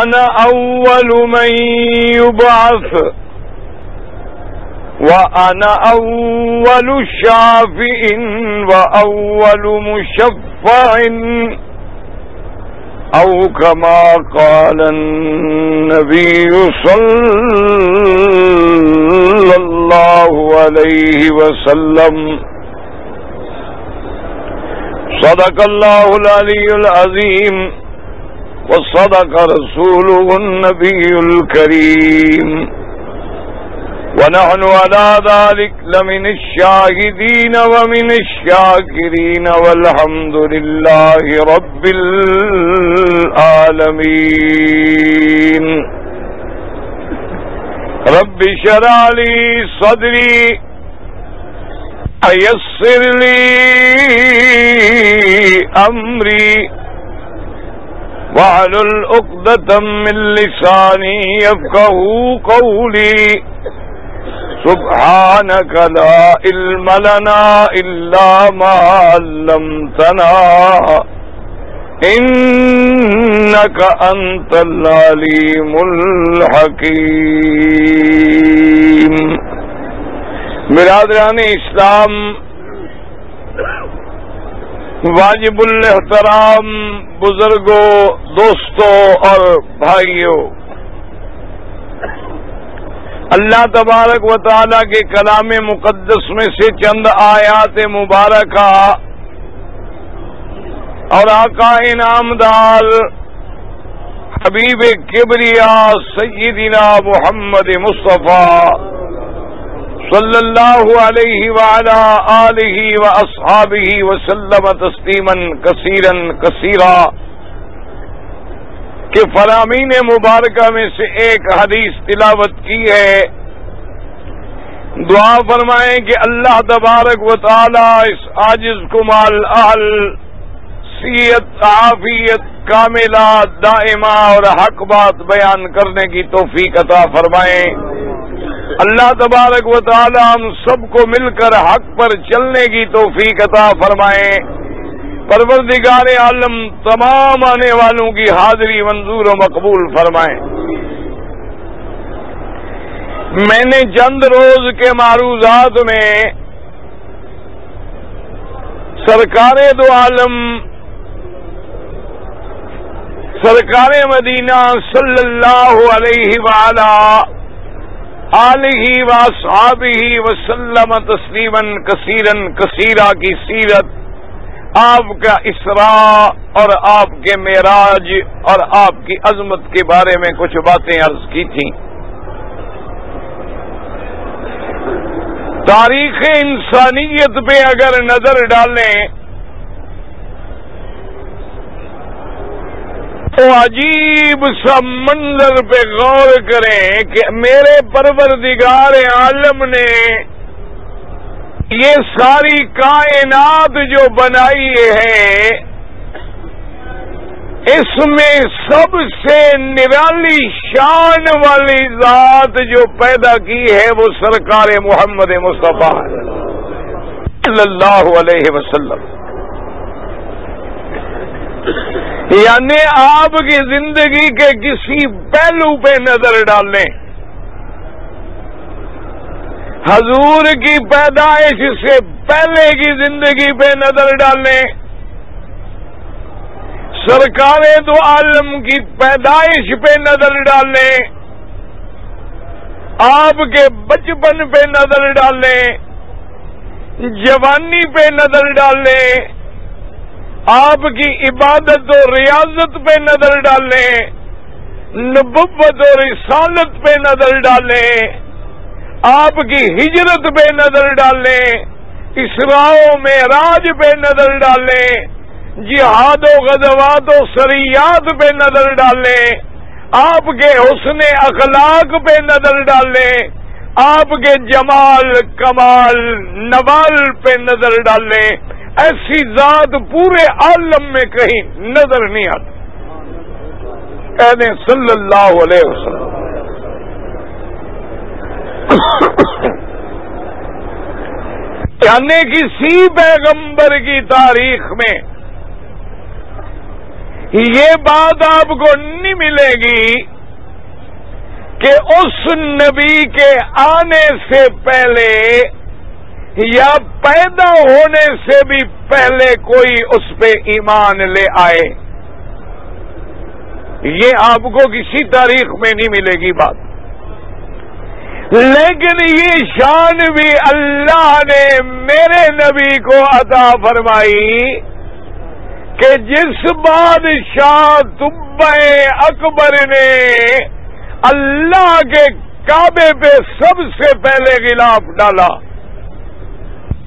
أنا أول من يبعث وأنا أول شافع وأول مشفع أو كما قال النبي صلى الله عليه وسلم صدق الله العلي العظيم وصدق رسوله النبي الكريم ونحن على ذلك لمن الشاهدين ومن الشاكرين والحمد لله رب العالمين. رب اشرح لي صدري ويسر لي أمري واحلل عقدة من لساني يفقهوا قولي. سبحانك لا علم لنا إلا ما علمتنا إنك أنت العليم الحكيم. برادران اسلام، واجب الاحترام بزرگوں، دوستوں اور بھائیوں، اللہ تبارک و تعالی کے کلام مقدس میں سے چند آیات مبارکہ اور آقا انعامدار حبیب کبریا سیدنا محمد مصطفیٰ صلی اللہ علیہ وعلی آلہ واصحابہ وسلم تسلیما کثیرا کثیرا کہ فرامین مبارکہ میں سے ایک حدیث تلاوت کی ہے. دعا فرمائیں کہ اللہ تبارک و تعالی اس عاجز کمال اہل صحت عافیت کاملہ دائمہ اور حق بات بیان کرنے کی توفیق عطا فرمائیں. اللہ تبارک و تعالی ہم سب کو مل کر حق پر چلنے کی توفیق عطا فرمائیں. پروردگار عالم تمام آنے والوں کی حاضری منظور و مقبول فرمائیں. میں نے چند روز کے معروضات میں سرکار دو عالم سرکار مدینہ صلی اللہ علیہ وعلا آلہ واصحابہ وسلم تسلیما کثیرا کثیرا کی سیرت، آپ کا اسراء اور آپ کے معراج اور آپ کی عظمت کے بارے میں کچھ باتیں عرض کی تھیں. تاریخ انسانیت پہ اگر نظر ڈالیں تو عجیب سا منظر پہ غور کریں کہ میرے پروردگار عالم نے یہ ساری کائنات جو بنائی ہے اس میں سب سے نرالی شان والی ذات جو پیدا کی ہے وہ سرکار محمد مصطفیٰ صلی اللہ علیہ وسلم. یعنی آپ کی زندگی کے کسی پہلو پہ نظر ڈالیں، حضور کی پیدائش سے پہلے کی زندگی پہ نظر ڈالیں، سرکار دو عالم کی پیدائش پہ نظر ڈالیں، آپ کے بچپن پہ نظر ڈالیں، جوانی پہ نظر ڈالیں، آپ کی عبادت و ریاضت پہ نظر ڈالیں، نبوت و رسالت پہ نظر ڈالیں، آپ کی ہجرت پہ نظر ڈالیں، اسراء و معراج پہ نظر ڈالیں، جہاد و غزوات و سریات پہ نظر ڈالیں، آپ کے حسن اخلاق پہ نظر ڈالیں، آپ کے جمال کمال نوال پہ نظر ڈالیں. ایسی ذات پورے عالم میں کہیں نظر نہیں آتی. کہنے صلی اللہ علیہ وسلم یعنی کسی پیغمبر کی تاریخ میں یہ بات آپ کو نہیں ملے گی کہ اس نبی کے آنے سے پہلے یا پیدا ہونے سے بھی پہلے کوئی اس پہ ایمان لے آئے. یہ آپ کو کسی تاریخ میں نہیں ملے گی بات. لیکن یہ شان بھی اللہ نے میرے نبی کو عطا فرمائی کہ جس بادشاہ طبع اکبر نے اللہ کے کعبے پہ سب سے پہلے غلاف ڈالا.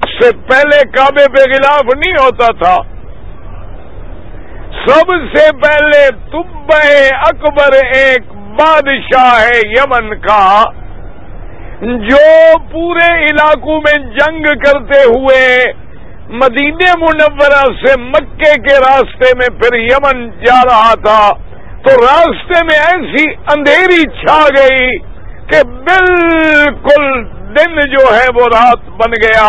اس سے پہلے کعبے پہ غلاف نہیں ہوتا تھا. سب سے پہلے طبع اکبر ایک بادشاہ ہے یمن کا جو پورے علاقوں میں جنگ کرتے ہوئے مدینہ منورہ سے مکے کے راستے میں پھر یمن جا رہا تھا تو راستے میں ایسی اندھیری چھا گئی کہ بالکل دن جو ہے وہ رات بن گیا.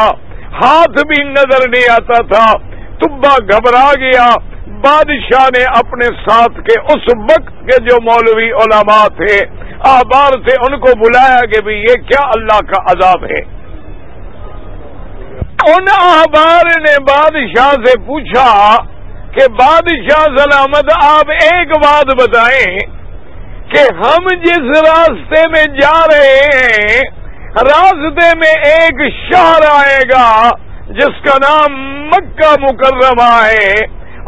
ہاتھ بھی نظر نہیں آتا تھا. طبع گھبرا گیا. بادشاہ نے اپنے ساتھ کے اس وقت کے جو مولوی علماء تھے احبار تھے ان کو بلایا کہ بھی یہ کیا اللہ کا عذاب ہے. ان احبار نے بادشاہ سے پوچھا کہ بادشاہ سلامت آپ ایک بات بتائیں کہ ہم جس راستے میں جا رہے ہیں راستے میں ایک شہر آئے گا جس کا نام مکہ مکرمہ ہے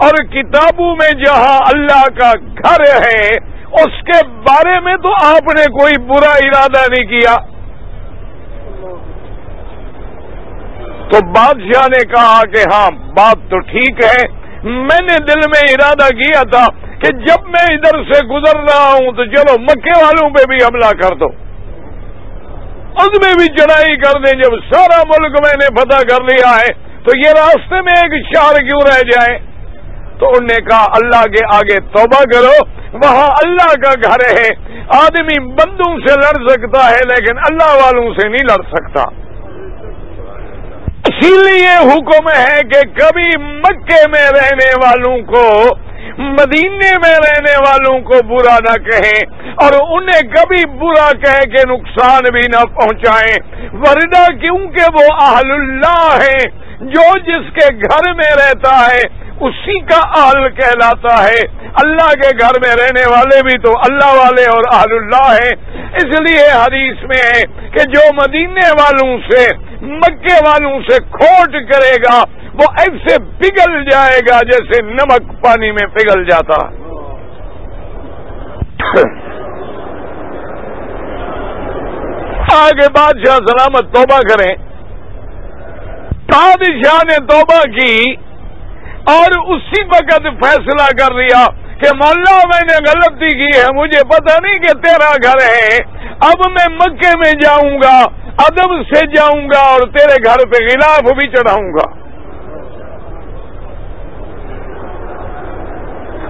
اور کتابوں میں جہاں اللہ کا گھر ہے اس کے بارے میں تو آپ نے کوئی برا ارادہ نہیں کیا. تو بادشاہ نے کہا کہ ہاں بات تو ٹھیک ہے. میں نے دل میں ارادہ کیا تھا کہ جب میں ادھر سے گزر رہا ہوں تو چلو مکے والوں پہ بھی حملہ کر دو, اس میں بھی چڑھائی کر دیں. جب سارا ملک میں نے فتح کر لیا ہے تو یہ راستے میں ایک شہر کیوں رہ جائے. تو انہوں نے کہا اللہ کے آگے توبہ کرو, وہاں اللہ کا گھر ہے. آدمی بندوں سے لڑ سکتا ہے لیکن اللہ والوں سے نہیں لڑ سکتا. اسی لیے حکم ہے کہ کبھی مکے میں رہنے والوں کو مدینے میں رہنے والوں کو برا نہ کہیں اور انہیں کبھی برا کہہ کے نقصان بھی نہ پہنچائیں, ورنہ کیونکہ وہ اہل اللہ ہیں. جو جس کے گھر میں رہتا ہے اسی کا اہل کہلاتا ہے. اللہ کے گھر میں رہنے والے بھی تو اللہ والے اور اہل اللہ ہیں. اس لیے حدیث میں ہے کہ جو مدینے والوں سے مکے والوں سے کھوٹ کرے گا وہ ایسے پگھل جائے گا جیسے نمک پانی میں پگھل جاتا. آگے بادشاہ سلامت توبہ کریں. بادشاہ نے توبہ کی اور اسی وقت فیصلہ کر لیا کہ مولا میں نے غلطی کی ہے, مجھے پتہ نہیں کہ تیرا گھر ہے. اب میں مکے میں جاؤں گا, ادب سے جاؤں گا اور تیرے گھر پہ غلاف بھی چڑھاؤں گا.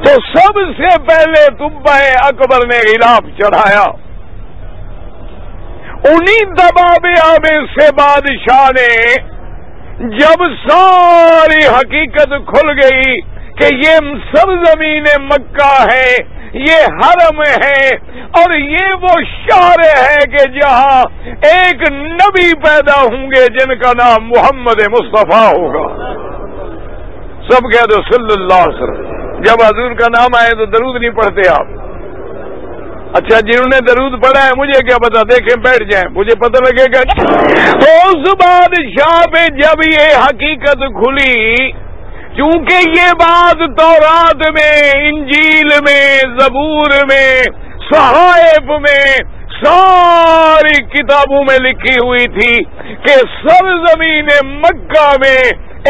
تو سب سے پہلے طبع اکبر نے غلاف چڑھایا. انہی دبابیا میں سے بادشاہ نے جب ساری حقیقت کھل گئی کہ یہ سرزمین مکہ ہے, یہ حرم ہے اور یہ وہ شہر ہے کہ جہاں ایک نبی پیدا ہوں گے جن کا نام محمد مصطفیٰ ہوگا. سب کہہ دو صلی اللہ علیہ وسلم. جب حضور کا نام آئے تو درود نہیں پڑھتے آپ. اچھا جنہوں نے درود پڑھا ہے مجھے کیا پتا, دیکھیں بیٹھ جائیں, مجھے پتہ لگے گا. تو اس بادشاہ پہ جب یہ حقیقت کھلی, چونکہ یہ بات تورات میں, انجیل میں, زبور میں, صحائف میں, ساری کتابوں میں لکھی ہوئی تھی کہ سرزمین مکہ میں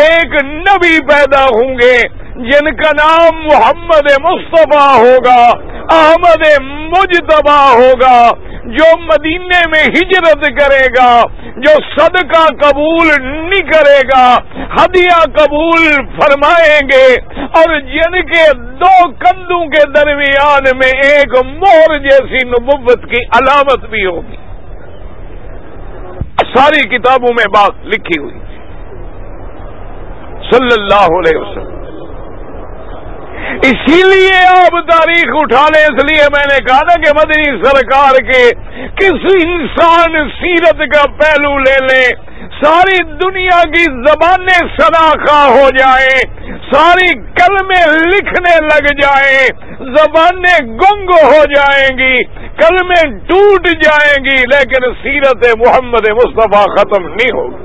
ایک نبی پیدا ہوں گے جن کا نام محمد مصطفیٰ ہوگا, احمد مجتبی ہوگا, جو مدینے میں ہجرت کرے گا, جو صدقہ قبول نہیں کرے گا, ہدیہ قبول فرمائیں گے اور جن کے دو کندھوں کے درمیان میں ایک مہر جیسی نبوت کی علامت بھی ہوگی. ساری کتابوں میں بات لکھی ہوئی صلی اللہ علیہ وسلم. اسی لیے آپ تاریخ اٹھا لیں. اس لیے میں نے کہا تھا کہ مدنی سرکار کے کسی انسان سیرت کا پہلو لے لیں, ساری دنیا کی زبانیں سناخواہ ہو جائیں, ساری کلمے لکھنے لگ جائیں, زبانیں گنگ ہو جائیں گی, کلمے ٹوٹ جائیں گی, لیکن سیرت محمد مصطفیٰ ختم نہیں ہوگی.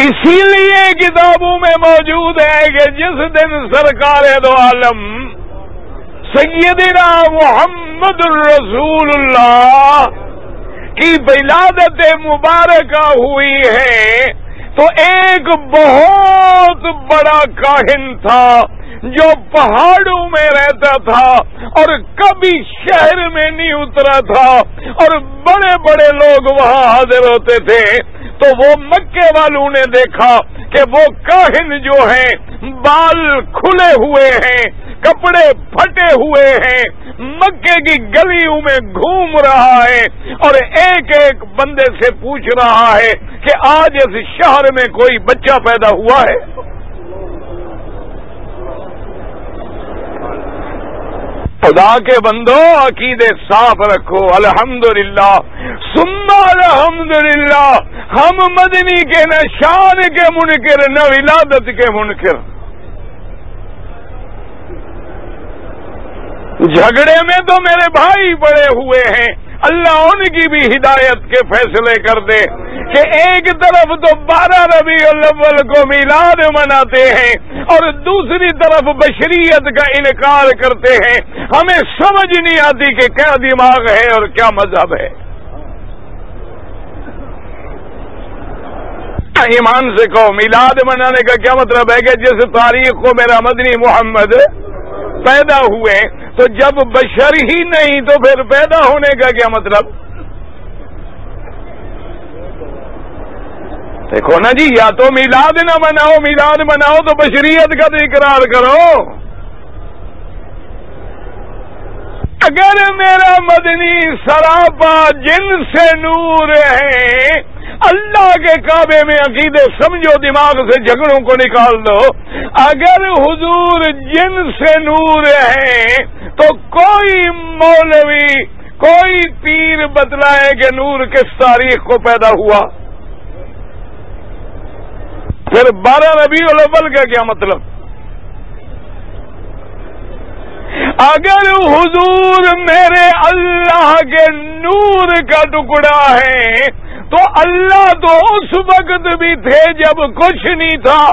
اسی لیے کتابوں میں موجود ہے کہ جس دن سرکار دو عالم سیدنا محمد الرسول اللہ کی ولادت مبارکہ ہوئی ہے تو ایک بہت بڑا کاہن تھا جو پہاڑوں میں رہتا تھا اور کبھی شہر میں نہیں اترا تھا اور بڑے بڑے لوگ وہاں حاضر ہوتے تھے. تو وہ مکے والوں نے دیکھا کہ وہ کاہن جو ہیں بال کھلے ہوئے ہیں, کپڑے پھٹے ہوئے ہیں, مکے کی گلیوں میں گھوم رہا ہے اور ایک ایک بندے سے پوچھ رہا ہے کہ آج اس شہر میں کوئی بچہ پیدا ہوا ہے. خدا کے بندو عقیدے صاف رکھو. الحمدللہ ثم الحمدللہ, ہم مدنی کے نہ شان کے منکر نہ ولادت کے منکر. جھگڑے میں تو میرے بھائی پڑے ہوئے ہیں, اللہ ان کی بھی ہدایت کے فیصلے کر دے کہ ایک طرف تو 12 ربیع الاول کو میلاد مناتے ہیں اور دوسری طرف بشریت کا انکار کرتے ہیں. ہمیں سمجھ نہیں آتی کہ کیا دماغ ہے اور کیا مذہب ہے. ایمان سے کہو, میلاد منانے کا کیا مطلب ہے کہ جس تاریخ کو میرا مدنی محمد پیدا ہوئے تو جب بشر ہی نہیں تو پھر پیدا ہونے کا کیا مطلب؟ دیکھو نا جی, یا تو میلاد نہ مناؤ, میلاد مناؤ تو بشریت کا تو اقرار کرو. اگر میرا مدنی سراپا جن سے نور ہے, اللہ کے کعبے میں عقیدے سمجھو, دماغ سے جھگڑوں کو نکال دو. اگر حضور جن سے نور ہے تو کوئی مولوی کوئی پیر بتلائے کہ نور کس تاریخ کو پیدا ہوا, پھر 12 ربیع الاول کا کیا مطلب؟ اگر حضور میرے اللہ کے نور کا ٹکڑا ہے تو اللہ تو اس وقت بھی تھے جب کچھ نہیں تھا.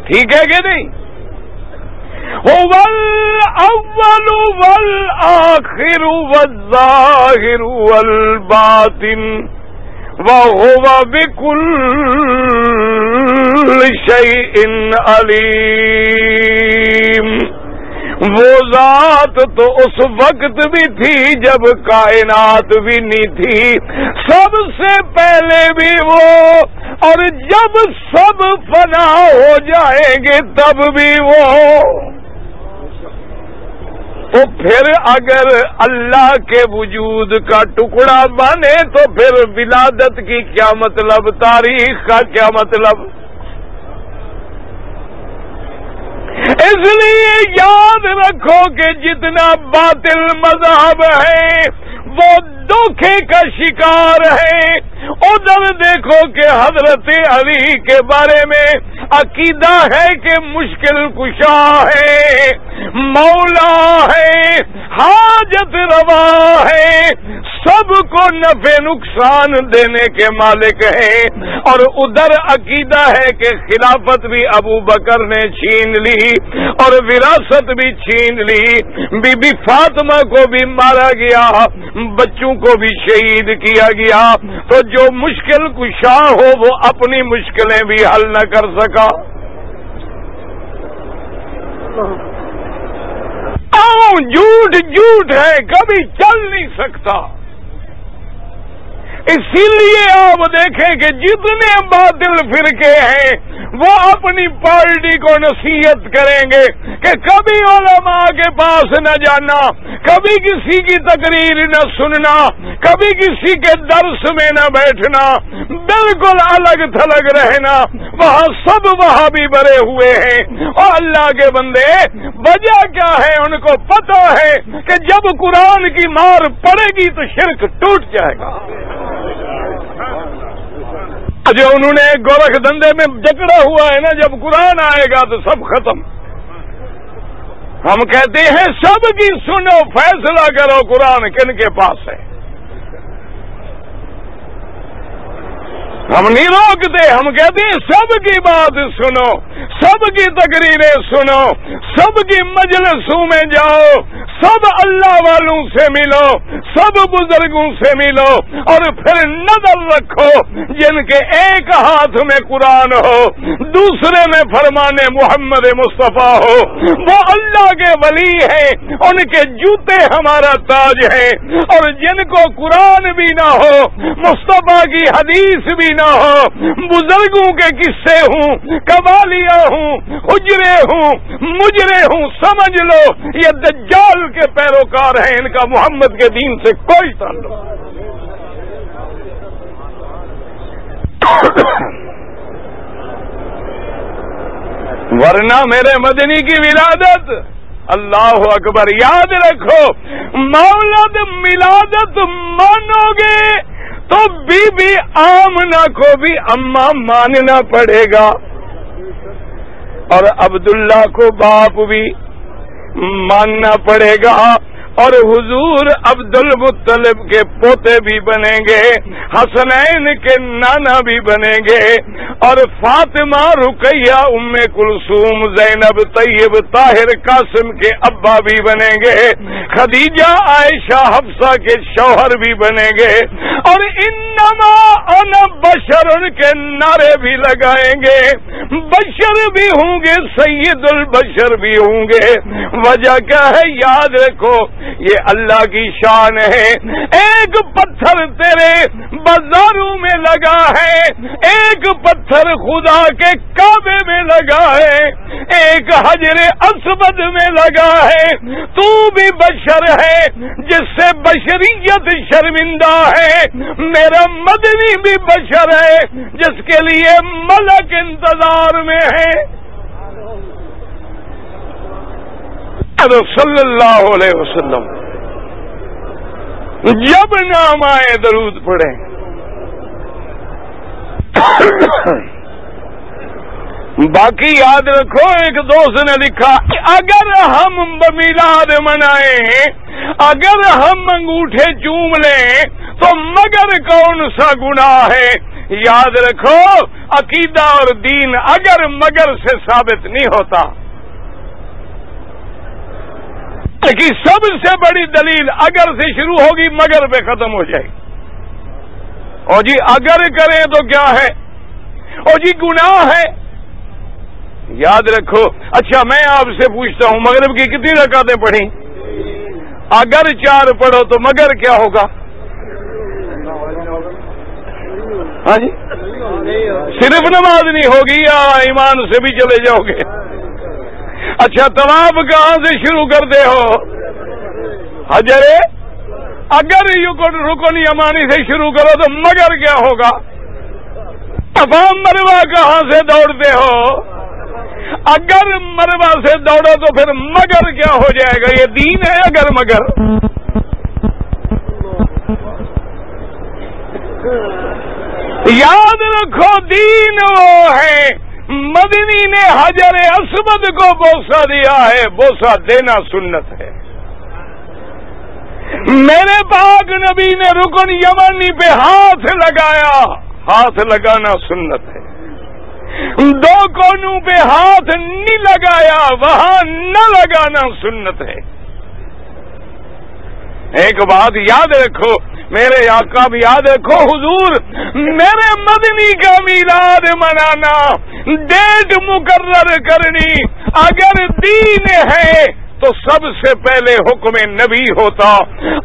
ٹھیک ہے کہ نہیں؟ هو الأول والآخر والظاهر والباطن وهو بكل شيء عليم. وہ ذات تو اس وقت بھی تھی جب کائنات بھی نہیں تھی, سب سے پہلے بھی وہ, اور جب سب فنا ہو جائیں گے تب بھی وہ. تو پھر اگر اللہ کے وجود کا ٹکڑا بنے تو پھر ولادت کی کیا مطلب, تاریخ کا کیا مطلب؟ اس لیے یاد رکھو کہ جتنا باطل مذہب ہے وہ دھوکے کا شکار ہے. ادھر دیکھو کہ حضرت علی کے بارے میں عقیدہ ہے کہ مشکل کشا ہے, مولا ہے, حاجت روا ہے, سب کو نفع نقصان دینے کے مالک ہیں. اور ادھر عقیدہ ہے کہ خلافت بھی ابو بکر نے چھین لی اور وراثت بھی چھین لی, بی بی فاطمہ کو بھی مارا گیا, بچوں کو بھی شہید کیا گیا. تو جو مشکل کشا ہو وہ اپنی مشکلیں بھی حل نہ کر سکا. جھوٹ جھوٹ ہے, کبھی چل نہیں سکتا. اسی لیے آپ دیکھیں کہ جتنے باطل فرقے ہیں وہ اپنی پارٹی کو نصیحت کریں گے کہ کبھی علماء کے پاس نہ جانا، کبھی کسی کی تقریر نہ سننا، کبھی کسی کے درس میں نہ بیٹھنا، بالکل الگ تھلگ رہنا، وہاں سب وہاں بھی بھرے ہوئے ہیں۔ اور اللہ کے بندے وجہ کیا ہے؟ ان کو پتا ہے کہ جب قرآن کی مار پڑے گی تو شرک ٹوٹ جائے گا۔ جو انہوں نے گورکھ دندے میں جکڑا ہوا ہے نا، جب قرآن آئے گا تو سب ختم۔ ہم کہتے ہیں سب کی سنو، فیصلہ کرو قرآن کن کے پاس ہے۔ ہم نہیں روکتے، ہم کہتے ہیں سب کی بات سنو، سب کی تقریریں سنو، سب کی مجلسوں میں جاؤ، سب اللہ والوں سے ملو، سب بزرگوں سے ملو، اور پھر نظر رکھو جن کے ایک ہاتھ میں قرآن ہو، دوسرے میں فرمان محمد مصطفیٰ ہو، وہ اللہ کے ولی ہیں، ان کے جوتے ہمارا تاج ہیں۔ اور جن کو قرآن بھی نہ ہو، مصطفیٰ کی حدیث بھی نہ ہو، بزرگوں کے قصے ہوں، قوالیاں ہوں، حجرے ہوں، مجرے ہوں، سمجھ لو یہ دجال کے پیروکار ہیں، ان کا محمد کے دین سے کوئی تعلق۔ ورنہ میرے مدنی کی ولادت، اللہ اکبر، یاد رکھو، مولد ملادت مانو گے تو بی بی آمنہ کو بھی اماں ماننا پڑے گا، اور عبداللہ کو باپ بھی ماننا پڑے گا، اور حضور عبد المطلب کے پوتے بھی بنیں گے، حسنین کے نانا بھی بنیں گے، اور فاطمہ، رقیہ، ام کلثوم، زینب، طیب، طاہر، قاسم کے ابا بھی بنیں گے، خدیجہ، عائشہ، حفصہ کے شوہر بھی بنیں گے، اور انما انا بشر کے نعرے بھی لگائیں گے، بشر بھی ہوں گے، سید البشر بھی ہوں گے۔ وجہ کیا ہے؟ یاد رکھو، یہ اللہ کی شان ہے۔ ایک پتھر تیرے بازاروں میں لگا ہے، ایک پتھر خدا کے کعبے میں لگا ہے، ایک حجر اسود میں لگا ہے۔ تو بھی بشر ہے جس سے بشریت شرمندہ ہے، میرا مدنی بھی بشر ہے جس کے لیے ملک انتظار میں ہے۔ صلی اللہ علیہ وسلم جب نام آئے درود پڑھیں۔ باقی یاد رکھو، ایک دوست نے لکھا، اگر ہم میلاد منائیں، اگر ہم انگوٹھے چوم لیں تو مگر کون سا گناہ ہے؟ یاد رکھو، عقیدہ اور دین اگر مگر سے ثابت نہیں ہوتا، کہ سب سے بڑی دلیل اگر سے شروع ہوگی، مگر پہ ختم ہو جائے گی۔ اور جی اگر کریں تو کیا ہے؟ اور جی گناہ ہے۔ یاد رکھو۔ اچھا میں آپ سے پوچھتا ہوں، مغرب کی کتنی رکعتیں پڑھی؟ اگر 4 پڑھو تو مگر کیا ہوگا؟ ہاں جی، صرف نماز نہیں ہوگی یا ایمان سے بھی چلے جاؤ گے؟ اچھا طواف کہاں سے شروع کرتے ہو؟ حجر، اگر رکن یمانی سے شروع کرو تو مگر کیا ہوگا؟ صفا مروہ کہاں سے دوڑتے ہو؟ اگر مروہ سے دوڑو تو پھر مگر کیا ہو جائے گا؟ یہ دین ہے اگر مگر؟ یاد رکھو، دین وہ ہے، مدنی نے حجر اسود کو بوسہ دیا ہے، بوسہ دینا سنت ہے۔ میرے پاک نبی نے رکن یمانی پہ ہاتھ لگایا، ہاتھ لگانا سنت ہے۔ 2 کونوں پہ ہاتھ نہیں لگایا، وہاں نہ لگانا سنت ہے۔ ایک بات یاد رکھو، میرے آقا بھی یاد رکھو، حضور میرے مدنی کا میلاد منانا، ڈیٹ مقرر کرنی، اگر دین ہے تو سب سے پہلے حکم نبی ہوتا،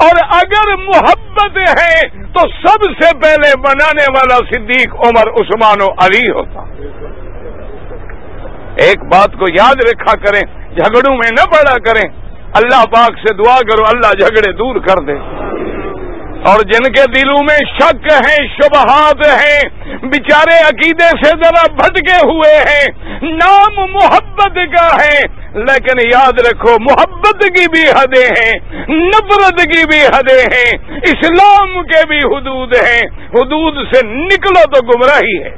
اور اگر محبت ہے تو سب سے پہلے منانے والا صدیق، عمر، عثمان و علی ہوتا۔ ایک بات کو یاد رکھا کریں، جھگڑوں میں نہ پڑا کریں، اللہ پاک سے دعا کرو اللہ جھگڑے دور کر دے۔ اور جن کے دلوں میں شک ہیں، شبہات ہیں، بیچارے عقیدے سے ذرا بھٹکے ہوئے ہیں، نام محبت کا ہے، لیکن یاد رکھو محبت کی بھی حدیں ہیں، نفرت کی بھی حدیں ہیں، اسلام کے بھی حدود ہیں، حدود سے نکلو تو گمراہی ہے۔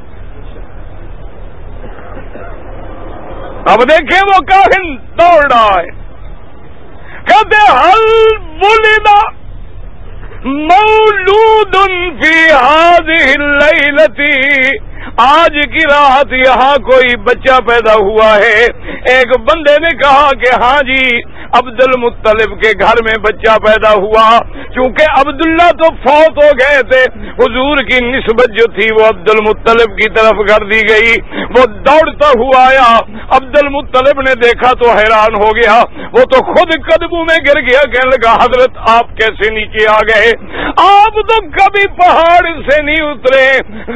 اب دیکھیں وہ کاہن دوڑ رہا ہے، کہتے حل ولدا مولود فی هذه الليلة، آج کی رات یہاں کوئی بچہ پیدا ہوا ہے۔ ایک بندے نے کہا کہ ہاں جی عبد المطلب کے گھر میں بچہ پیدا ہوا، چونکہ عبداللہ تو فوت ہو گئے تھے، حضور کی نسبت جو تھی وہ عبد المطلب کی طرف کر دی گئی۔ وہ دوڑتا ہوا آیا، عبد المطلب نے دیکھا تو حیران ہو گیا، وہ تو خود قدموں میں گر گیا، کہنے لگا حضرت آپ کیسے نیچے آ گئے؟ آپ تو کبھی پہاڑ سے نہیں اترے،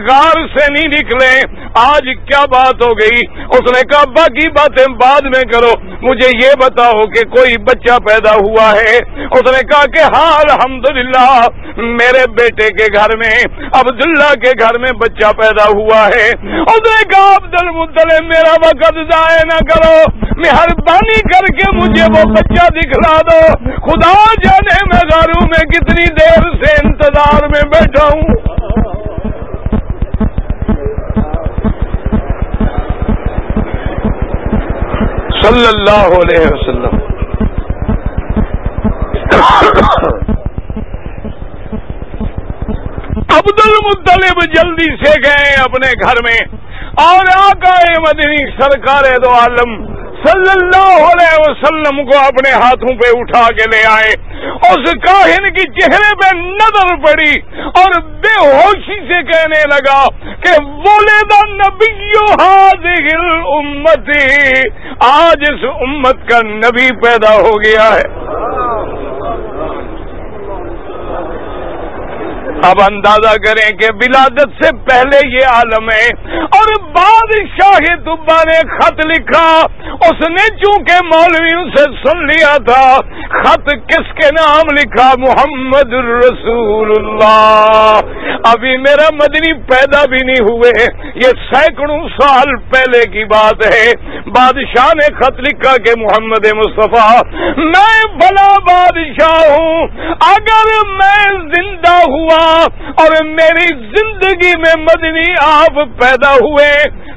غار سے نہیں نکلے، آج کیا بات ہو گئی؟ اس نے کہا باقی باتیں بعد میں کرو، مجھے یہ بتاؤ کہ کوئی بچہ پیدا ہوا ہے؟ اس نے کہا کہ ہاں الحمدللہ میرے بیٹے کے گھر میں، عبداللہ کے گھر میں بچہ پیدا ہوا ہے۔ اس نے کہا عبد المطلب میرا وقت ضائع نہ کرو، مہربانی کر کے مجھے وہ بچہ دکھلا دو، خدا جانے میں غاروں میں کتنی دیر سے انتظار میں بیٹھا ہوں۔ صلی اللہ علیہ وسلم۔ عبد المطلب جلدی سے گئے اپنے گھر میں اور آقا مدنی سرکار دو عالم صلی اللہ علیہ وسلم کو اپنے ہاتھوں پہ اٹھا کے لے آئے۔ اس کاہن کی چہرے پہ نظر پڑی اور بے ہوشی سے کہنے لگا کہ ولد النبی هذه الامت، آج اس امت کا نبی پیدا ہو گیا ہے۔ اب اندازہ کریں کہ ولادت سے پہلے یہ عالم ہے، اور بادشاہ طبا نے خط لکھا، اس نے چونکہ مولویوں سے سن لیا تھا، خط کس کے نام لکھا؟ محمد الرسول اللہ۔ ابھی میرا مدنی پیدا بھی نہیں ہوئے، یہ سینکڑوں سال پہلے کی بات ہے۔ بادشاہ نے خط لکھا کہ محمد مصطفیٰ میں بھلا بادشاہ ہوں، اگر میں زندہ ہوا اور میری زندگی میں مدنی آپ پیدا ہوئے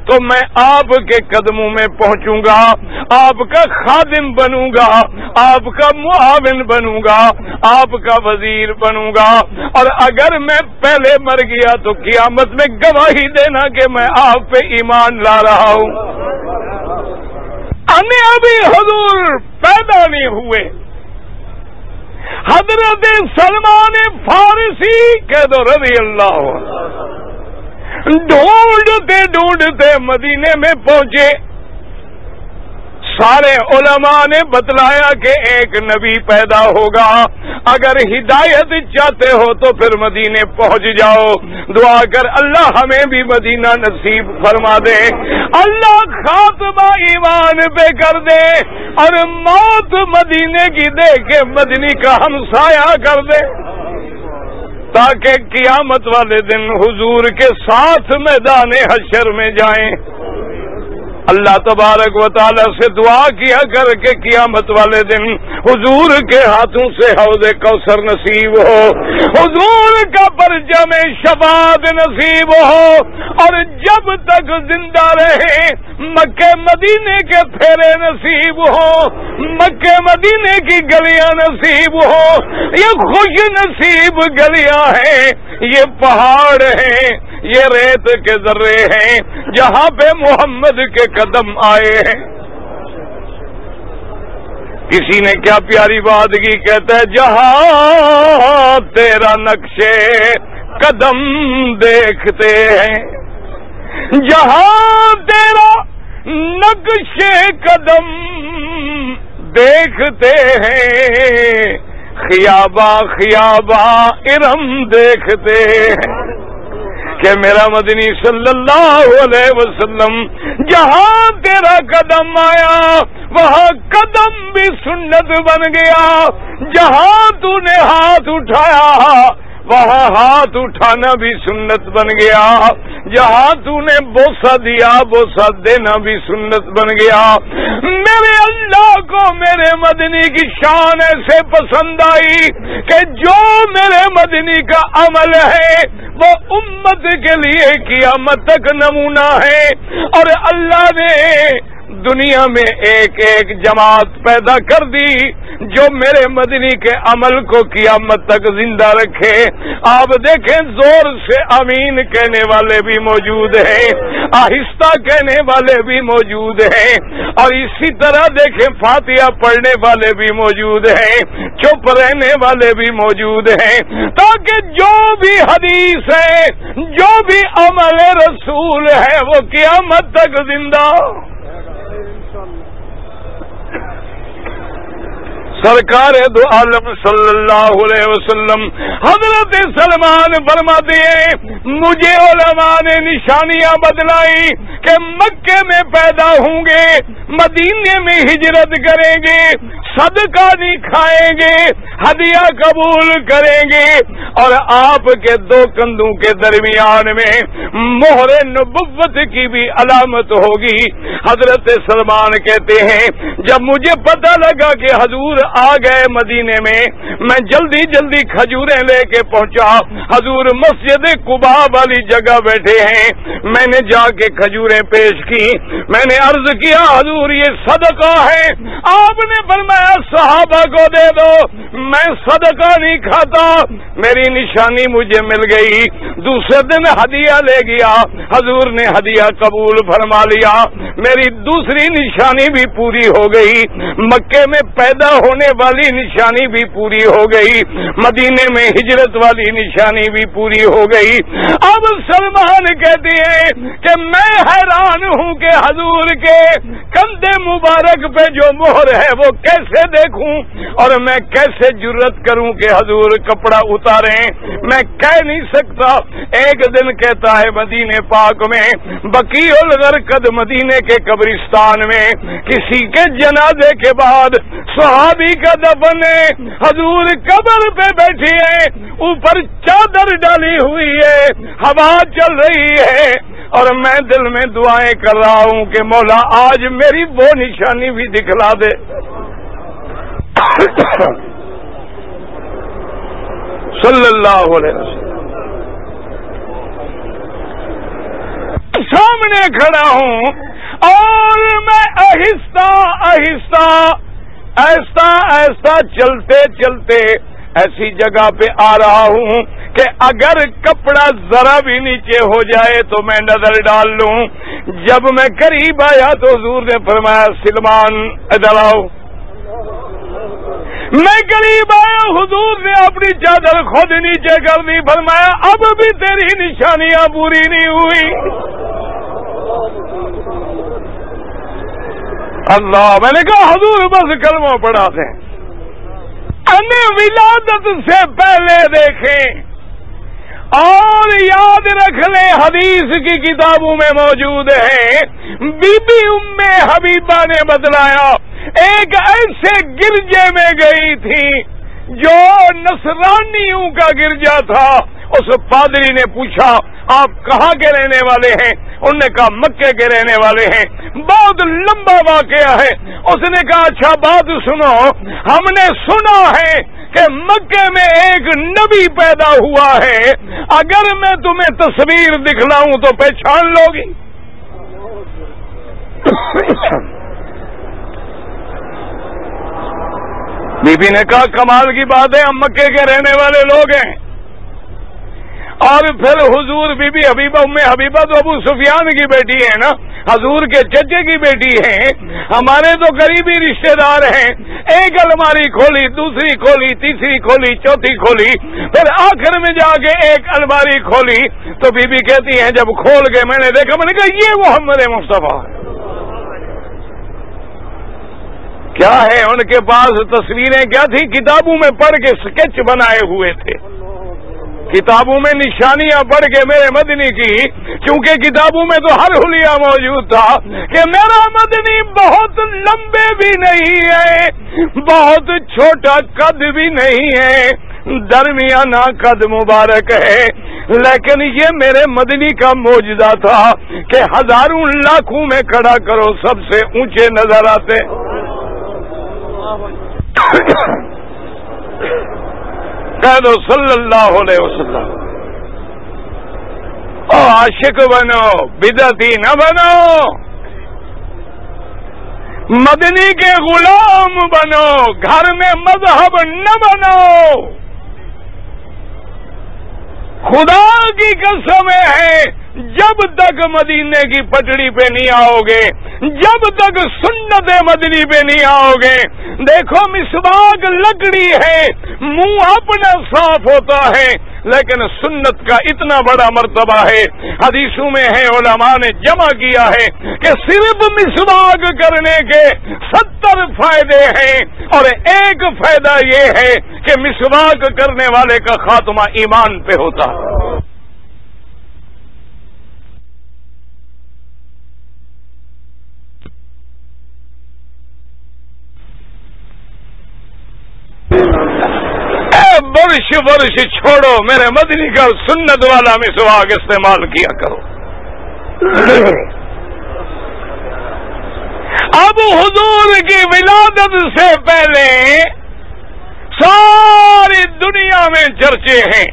تو میں آپ کے قدموں میں پہنچوں گا، آپ کا خادم بنوں گا، آپ کا معاون بنوں گا، آپ کا وزیر بنوں گا، اور اگر میں پہلے مر گیا تو قیامت میں گواہی دینا کہ میں آپ پہ ایمان لا رہا ہوں۔ ابھی حضور پیدا نہیں ہوئے، حضرت سلمان فارسی کہہ دو رضی اللہ عنہ ڈھونڈتے ڈھونڈتے مدینے میں پہنچے۔ سارے علماء نے بتلایا کہ ایک نبی پیدا ہوگا، اگر ہدایت چاہتے ہو تو پھر مدینے پہنچ جاؤ، دعا کر اللہ ہمیں بھی مدینہ نصیب فرما دے، اللہ خاتمہ ایمان پہ کر دے، اور موت مدینے کی دے کے مدنی کا ہمسایہ کر دے، تاکہ قیامت والے دن حضور کے ساتھ میدان حشر میں جائیں۔ اللہ تبارک و تعالی سے دعا کیا کر کے قیامت والے دن حضور کے ہاتھوں سے حوض کوثر نصیب ہو، حضور کا پرچم شفاعت نصیب ہو، اور جب تک زندہ رہے مکہ مدینے کے پھیرے نصیب ہو، مکہ مدینے کی گلیاں نصیب ہو۔ یہ خوش نصیب گلیاں ہیں، یہ پہاڑ ہیں، یہ ریت کے ذرے ہیں جہاں پہ محمد کے قدم آئے ہیں۔ کسی نے کیا پیاری بات کی، کہتا ہے جہاں تیرا نقشے قدم دیکھتے ہیں، جہاں تیرا نقشے قدم دیکھتے ہیں، خیابہ خیابہ ارم دیکھتے ہیں، کہ میرا مدنی صلی اللہ علیہ وسلم جہاں تیرا قدم آیا وہاں قدم بھی سنت بن گیا، جہاں تو نے ہاتھ اٹھایا وہاں ہاتھ اٹھانا بھی سنت بن گیا، جہاں تو نے بوسہ دیا بوسہ دینا بھی سنت بن گیا۔ میرے اللہ کو میرے مدنی کی شان ایسے پسند آئی کہ جو میرے مدنی کا عمل ہے وہ امت کے لیے قیامت تک نمونہ ہے، اور اللہ نے دنیا میں ایک ایک جماعت پیدا کر دی جو میرے مدنی کے عمل کو قیامت تک زندہ رکھے۔ آپ دیکھیں زور سے امین کہنے والے بھی موجود ہیں، آہستہ کہنے والے بھی موجود ہیں، اور اسی طرح دیکھیں فاتحہ پڑھنے والے بھی موجود ہیں، چپ رہنے والے بھی موجود ہیں، تاکہ جو بھی حدیث ہے جو بھی عمل رسول ہے وہ قیامت تک زندہ۔ سرکار دو عالم صلی اللہ علیہ وسلم حضرت سلمان فرماتے ہیں مجھے علماء نے نشانیاں بتلائی کہ مکے میں پیدا ہوں گے، مدینے میں ہجرت کریں گے، صدقہ نہیں کھائیں گے، ہدیہ قبول کریں گے، اور آپ کے دو کندھوں کے درمیان میں مہر نبوت کی بھی علامت ہوگی۔ حضرت سلمان کہتے ہیں جب مجھے پتہ لگا کہ حضور آ گئے مدینے میں، میں جلدی جلدی کھجوریں لے کے پہنچا۔ حضور مسجد قباء والی جگہ بیٹھے ہیں، میں نے جا کے کھجوریں پیش کی، میں نے عرض کیا حضور یہ صدقہ ہے، آپ نے فرمایا صحابہ کو دے دو، میں صدقہ نہیں کھاتا، میری نشانی مجھے مل گئی۔ دوسرے دن ہدیہ لے گیا، حضور نے ہدیہ قبول فرما لیا، میری دوسری نشانی بھی پوری ہو گئی، مکے میں پیدا ہونے والی نشانی بھی پوری ہو گئی، مدینے میں ہجرت والی نشانی بھی پوری ہو گئی۔ اب سلمان کہتی ہیں کہ میں حیران ہوں کہ حضور کے کندھے مبارک پہ جو مہر ہے وہ کیسے دیکھوں، اور میں کیسے جرت کروں کہ حضور کپڑا اتاریں، میں کہہ نہیں سکتا۔ ایک دن کہتا ہے مدینے پاک میں بقیع الغرقد مدینے کے قبرستان میں کسی کے جنازے کے بعد صحابی کا دفن ہے، حضور قبر پہ بیٹھی ہے، اوپر چادر ڈالی ہوئی ہے، ہوا چل رہی ہے، اور میں دل میں دعائیں کر رہا ہوں کہ مولا آج میری وہ نشانی بھی دکھلا دے۔ صلی اللہ علیہ وسلم سامنے کھڑا ہوں اور میں آہستہ آہستہ ایسا ایسا چلتے چلتے ایسی جگہ پہ آ رہا ہوں کہ اگر کپڑا ذرا بھی نیچے ہو جائے تو میں نظر ڈال لوں۔ جب میں قریب آیا تو حضور نے فرمایا سلمان ادھر آؤ۔ میں قریب آیا، حضور نے اپنی چادر خود نیچے کر دی، فرمایا اب بھی تیری نشانیاں پوری نہیں ہوئی۔ اللہ، میں نے کہا حضور بس کلمہ پڑھا دیں، ولادت سے پہلے دیکھیں اور یاد رکھ لیں، حدیث کی کتابوں میں موجود ہے، بی بی ام حبیبہ نے بتلایا ایک ایسے گرجے میں گئی تھی جو نصرانیوں کا گرجا تھا۔ اس پادری نے پوچھا آپ کہاں کے رہنے والے ہیں؟ انہوں نے کہا مکے کے رہنے والے ہیں۔ بہت لمبا واقعہ ہے۔ اس نے کہا اچھا بات سنو، ہم نے سنا ہے کہ مکے میں ایک نبی پیدا ہوا ہے، اگر میں تمہیں تصویر دکھلاؤں تو پہچان لو گی؟ بی بی نے کہا کمال کی بات ہے، ہم مکے کے رہنے والے لوگ ہیں۔ اور پھر حضور بی بی حبیبہ ام حبیبہ تو ابو سفیان کی بیٹی ہے نا، حضور کے چچے کی بیٹی ہیں، ہمارے تو قریبی رشتہ دار ہیں۔ ایک الماری کھولی، دوسری کھولی، تیسری کھولی، چوتھی کھولی، پھر آخر میں جا کے ایک الماری کھولی تو بی بی کہتی ہیں جب کھول کے میں نے دیکھا، میں نے کہا یہ محمد مصطفیٰ کیا ہے؟ ان کے پاس تصویریں کیا تھی؟ کتابوں میں پڑھ کے سکیچ بنائے ہوئے تھے۔ کتابوں میں نشانیاں بڑھ کے میرے مدنی کی، کیونکہ کتابوں میں تو ہر حلیہ موجود تھا کہ میرا مدنی بہت لمبے بھی نہیں ہے، بہت چھوٹا قد بھی نہیں ہے، درمیانہ قد مبارک ہے، لیکن یہ میرے مدنی کا معجزہ تھا کہ ہزاروں لاکھوں میں کھڑا کرو سب سے اونچے نظر آتے۔ کہہ دو صلی اللہ علیہ وسلم۔ او عاشق بنو، بدعتی نہ بنو، مدنی کے غلام بنو، گھر میں مذہب نہ بنو۔ خدا کی قسم ہے، جب تک مدینے کی پٹڑی پہ نہیں آؤ گے، جب تک سنت مدنی پہ نہیں آؤ گے، دیکھو مسواک لکڑی ہے، منہ اپنا صاف ہوتا ہے، لیکن سنت کا اتنا بڑا مرتبہ ہے، حدیثوں میں ہے، علماء نے جمع کیا ہے کہ صرف مسواک کرنے کے 70 فائدے ہیں، اور ایک فائدہ یہ ہے کہ مسواک کرنے والے کا خاتمہ ایمان پہ ہوتا ہے۔ برش برش چھوڑو، میرے مدنی کا سنت والا مسواک استعمال کیا کرو۔ اب حضور کی ولادت سے پہلے ساری دنیا میں چرچے ہیں۔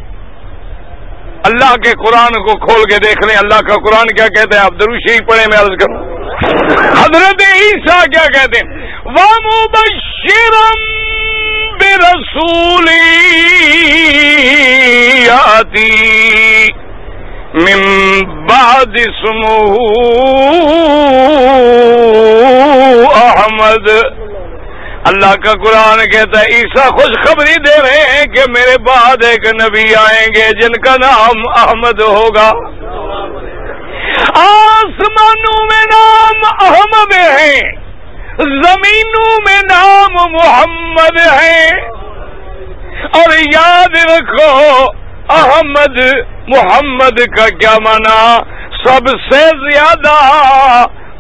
اللہ کے قرآن کو کھول کے دیکھ لیں، اللہ کا قرآن کیا کہتے ہیں؟ آپ درود شریف پڑھیں، میں عرض کروں۔ حضرت عیسیٰ کیا کہتے ہیں؟ وَمُبَشِّرًا بِرَسُولٍ يَأْتِي مِن بَعْدِ اسْمُهُ احمد۔ اللہ کا قرآن کہتا ہے عیسیٰ خوشخبری دے رہے ہیں کہ میرے بعد ایک نبی آئیں گے جن کا نام احمد ہوگا۔ آسمانوں میں نام احمد ہے، زمینوں میں نام محمد ہے، اور یاد رکھو احمد محمد کا کیا معنی؟ سب سے زیادہ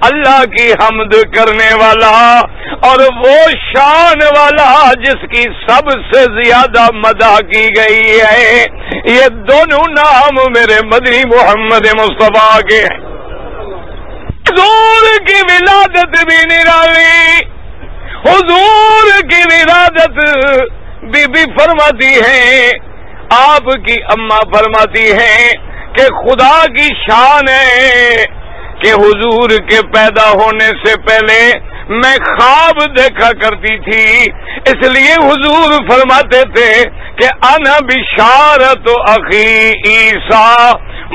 اللہ کی حمد کرنے والا، اور وہ شان والا جس کی سب سے زیادہ مدح کی گئی ہے۔ یہ دونوں نام میرے مدنی محمد مصطفیٰ کے ہیں۔ حضور کی ولادت بھی نرالی، حضور کی ولادت بی بی فرماتی ہے، آپ کی اماں فرماتی ہیں کہ خدا کی شان ہے کہ حضور کے پیدا ہونے سے پہلے میں خواب دیکھا کرتی تھی، اس لیے حضور فرماتے تھے کہ انا بشارت اخی عیسیٰ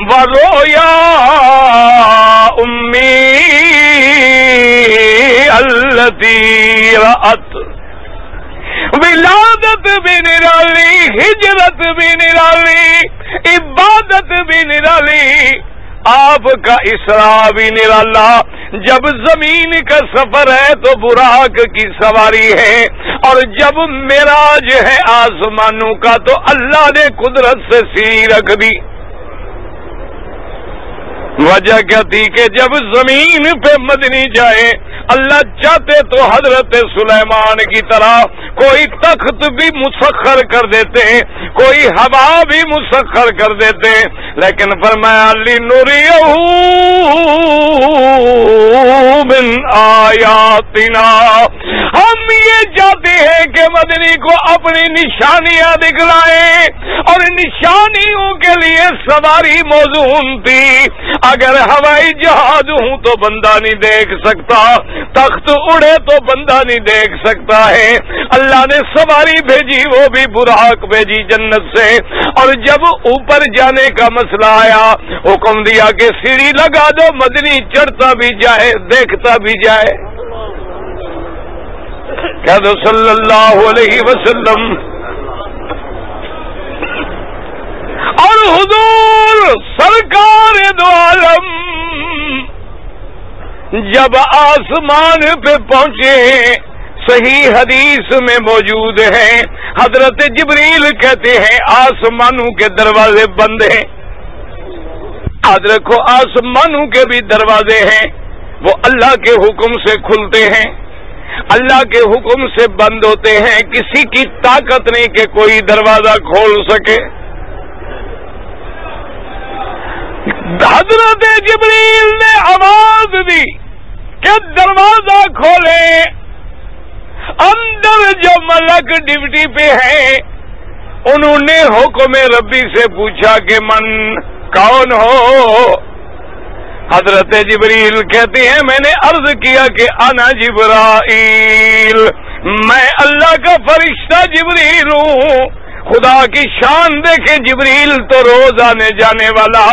ورؤیا امی التی رأت۔ ولادت بھی نرالی، ہجرت بھی نرالی، عبادت بھی نرالی، آپ کا اسراء بھی نرالا۔ جب زمین کا سفر ہے تو براق کی سواری ہے، اور جب معراج ہے آسمانوں کا تو اللہ نے قدرت سے سیڑھی رکھ دی۔ وجہ کیا تھی کہ جب زمین پہ مدنی جائے، اللہ چاہتے تو حضرت سلیمان کی طرح کوئی تخت بھی مسخر کر دیتے، کوئی ہوا بھی مسخر کر دیتے، لیکن فرمایا لِنُرِيَهُ مِنْ آیاتنا، ہم یہ چاہتے ہیں کہ مدنی کو اپنی نشانیاں دکھلائیں، اور نشانیوں کے لیے سواری موزون تھی۔ اگر ہوائی جہاز ہوں تو بندہ نہیں دیکھ سکتا، تخت اڑے تو بندہ نہیں دیکھ سکتا ہے۔ اللہ نے سواری بھیجی، وہ بھی براق بھیجی جنت سے، اور جب اوپر جانے کا مسئلہ آیا حکم دیا کہ سیڑھی لگا دو، مدنی چڑھتا بھی جائے دیکھتا بھی جائے۔ کہہ دو صلی اللہ علیہ وسلم۔ اور حضور سرکار دو عالم جب آسمان پہ پہنچے، صحیح حدیث میں موجود ہے، حضرت جبریل کہتے ہیں آسمانوں کے دروازے بند ہیں. یاد رکھو آسمانوں کے بھی دروازے ہیں، وہ اللہ کے حکم سے کھلتے ہیں، اللہ کے حکم سے بند ہوتے ہیں. کسی کی طاقت نہیں کہ کوئی دروازہ کھول سکے. حضرت جبریل نے آواز دی کہ دروازہ کھولیں. اندر جو ملک ڈیوٹی پہ ہیں انہوں نے حکم ربی سے پوچھا کہ من کون ہو؟ حضرت جبریل کہتے ہیں میں نے عرض کیا کہ انا جبرائیل، میں اللہ کا فرشتہ جبریل ہوں. خدا کی شان دیکھیں، جبریل تو روز آنے جانے والا،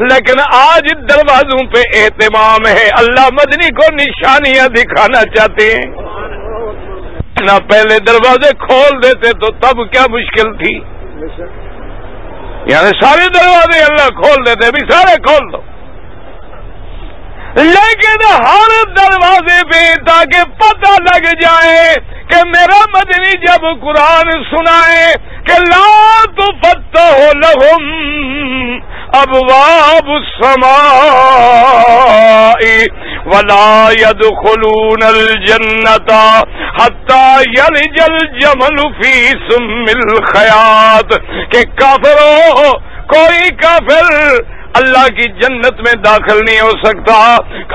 لیکن آج دروازوں پہ اہتمام ہے. اللہ مدنی کو نشانیاں دکھانا چاہتے ہیں. نہ پہلے دروازے کھول دیتے تو تب کیا مشکل تھی. یعنی سارے دروازے اللہ کھول دیتے، بھی سارے کھول دو، لیکن ہر دروازے پہ تاکہ پتہ لگ جائے کہ میرا مدنی جب قرآن سنائے کہ لا تفتح لہم ابواب السماء ولا يدخلون الجنة حتى يلج الجمل في سم الخياط، کہ کافروں کوئی کافر اللہ کی جنت میں داخل نہیں ہو سکتا،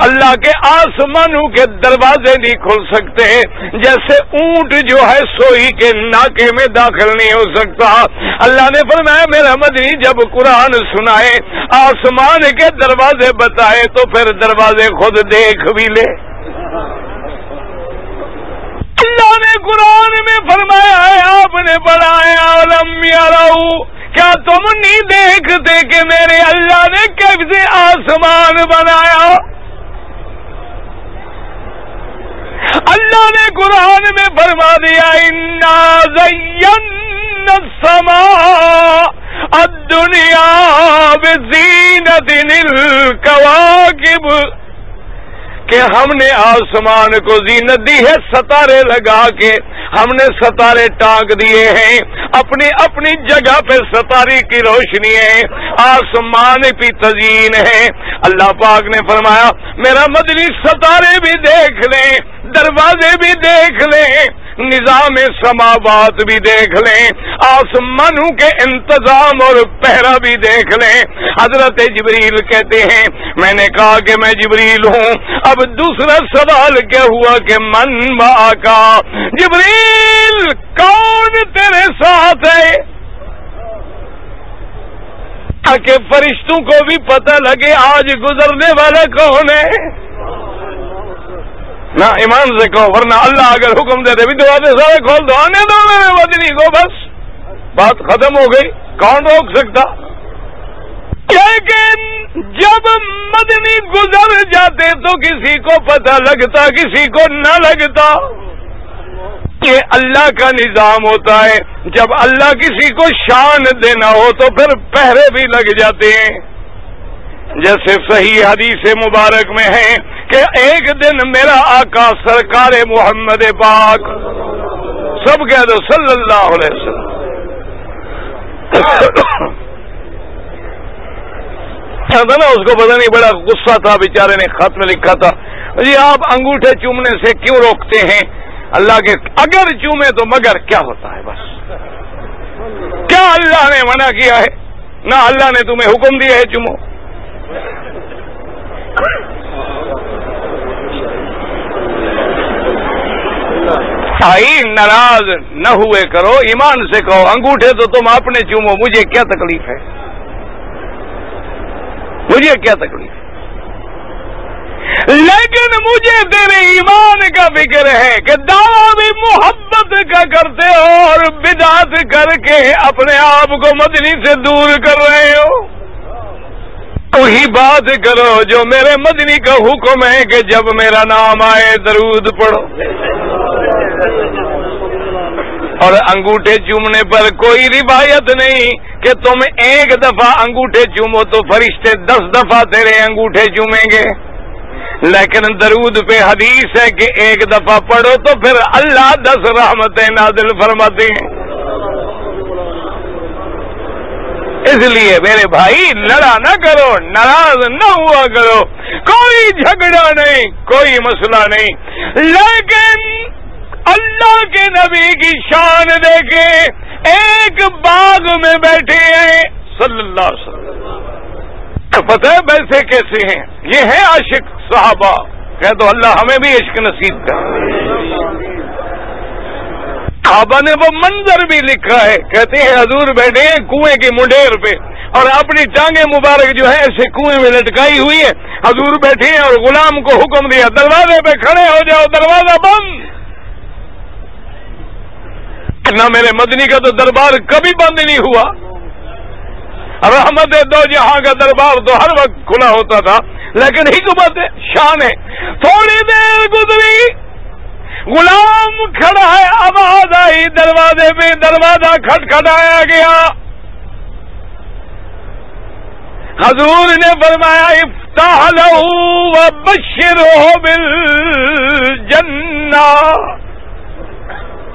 اللہ کے آسمانوں کے دروازے نہیں کھل سکتے، جیسے اونٹ جو ہے سوئی کے ناکے میں داخل نہیں ہو سکتا. اللہ نے فرمایا میرا مدنی جب قرآن سنائے، آسمان کے دروازے بتائے تو پھر دروازے خود دیکھ بھی لے. اللہ نے قرآن میں فرمایا ہے، آپ نے پڑھا ہے عالم یرو، کیا تم نہیں دیکھتے کہ میرے اللہ نے کیسے آسمان بنایا؟ اللہ نے قرآن میں فرما دیا انا زینا السماء الدنیا بزینت الکواکب، کہ ہم نے آسمان کو زینت دی ہے ستارے لگا کے، ہم نے ستارے ٹانک دیے ہیں، اپنی اپنی جگہ پہ ستارے کی روشنی ہے، آسمان بھی تزئین ہے. اللہ پاک نے فرمایا میرا مدنی ستارے بھی دیکھ لیں، دروازے بھی دیکھ لیں، نظام سماوات بھی دیکھ لیں، آسمانوں کے انتظام اور پہرا بھی دیکھ لیں. حضرت جبریل کہتے ہیں میں نے کہا کہ میں جبریل ہوں. اب دوسرا سوال کیا ہوا کہ من معاکا، جبریل کون تیرے ساتھ ہے، تاکہ فرشتوں کو بھی پتہ لگے آج گزرنے والا کون ہے. نہ ایمان سے کہو، ورنہ اللہ اگر حکم دے دے بھی دروازے سارے کھول دو، آنے دو میرے مدنی کو، بس بات ختم ہو گئی، کون روک سکتا. لیکن جب مدنی گزر جاتے تو کسی کو پتہ لگتا کسی کو نہ لگتا. یہ اللہ کا نظام ہوتا ہے، جب اللہ کسی کو شان دینا ہو تو پھر پہرے بھی لگ جاتے ہیں. جیسے صحیح حدیث مبارک میں ہے کہ ایک دن میرا آقا سرکار محمد پاک، سب کہہ دو صلی اللہ علیہ وسلم، تھا نا، اس کو پتہ نہیں بڑا غصہ تھا، بیچارے نے خط میں لکھا تھا جی آپ انگوٹھے چومنے سے کیوں روکتے ہیں اللہ کے، اگر چومے تو مگر کیا ہوتا ہے، بس کیا اللہ نے منع کیا ہے؟ نہ اللہ نے تمہیں حکم دیا ہے چومو. آئی ناراض نہ ہوئے کرو، ایمان سے کہو انگوٹھے تو تم اپنے چومو، مجھے کیا تکلیف ہے، مجھے کیا تکلیف ہے. لیکن مجھے تیرے ایمان کا فکر ہے کہ دعویٰ بھی محبت کا کرتے ہو اور بدعت کر کے اپنے آپ کو مدنی سے دور کر رہے ہو. وہی بات کرو جو میرے مدنی کا حکم ہے کہ جب میرا نام آئے درود پڑھو. اور انگوٹھے چومنے پر کوئی روایت نہیں کہ تم ایک دفعہ انگوٹھے چومو تو فرشتے 10 دفعہ تیرے انگوٹھے چومیں گے. لیکن درود پہ حدیث ہے کہ ایک دفعہ پڑھو تو پھر اللہ 10 رحمتیں نازل فرماتے ہیں. اس لیے میرے بھائی لڑا نہ کرو، ناراض نہ ہوا کرو، کوئی جھگڑا نہیں، کوئی مسئلہ نہیں، لیکن اللہ کے نبی کی شان دیکھیں، ایک باغ میں بیٹھے ہیں صلی اللہ علیہ وسلم. پتہ ہے ویسے کیسے ہیں؟ یہ ہے عاشق صحابہ. کہہ دو اللہ ہمیں بھی عشق نصیب کر. صحابہ نے وہ منظر بھی لکھا ہے، کہتے ہیں حضور بیٹھے ہیں کنویں کی منڈیر پہ اور اپنی ٹانگیں مبارک جو ہے ایسے کنویں میں لٹکائی ہوئی ہے. حضور بیٹھے ہیں اور غلام کو حکم دیا دروازے پہ کھڑے ہو جاؤ، دروازہ بند. نہ میرے مدنی کا تو دربار کبھی بند نہیں ہوا. رحمت دو جہاں کا دربار تو ہر وقت کھلا ہوتا تھا، لیکن حکمت شان ہے. تھوڑی دیر گزری، غلام کھڑا ہے، آواز آئی دروازے پہ، دروازہ کھٹکھٹایا گیا. حضور نے فرمایا افتح لہ وبشرہ بالجنہ.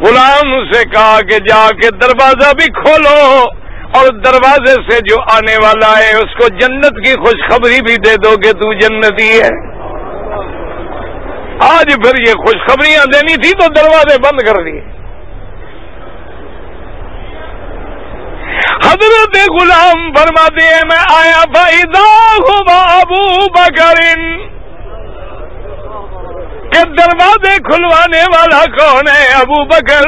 غلام سے کہا کہ جا کے دروازہ بھی کھولو اور دروازے سے جو آنے والا ہے اس کو جنت کی خوشخبری بھی دے دو کہ تو جنتی ہے. آج پھر یہ خوشخبریاں دینی تھی تو دروازے بند کر دیے. حضرت غلام فرماتے ہیں میں آیا فَإِذَا هُوَ أَبُو بَكْرٍ، کہ دروازے کھلوانے والا کون ہے؟ ابو بکر.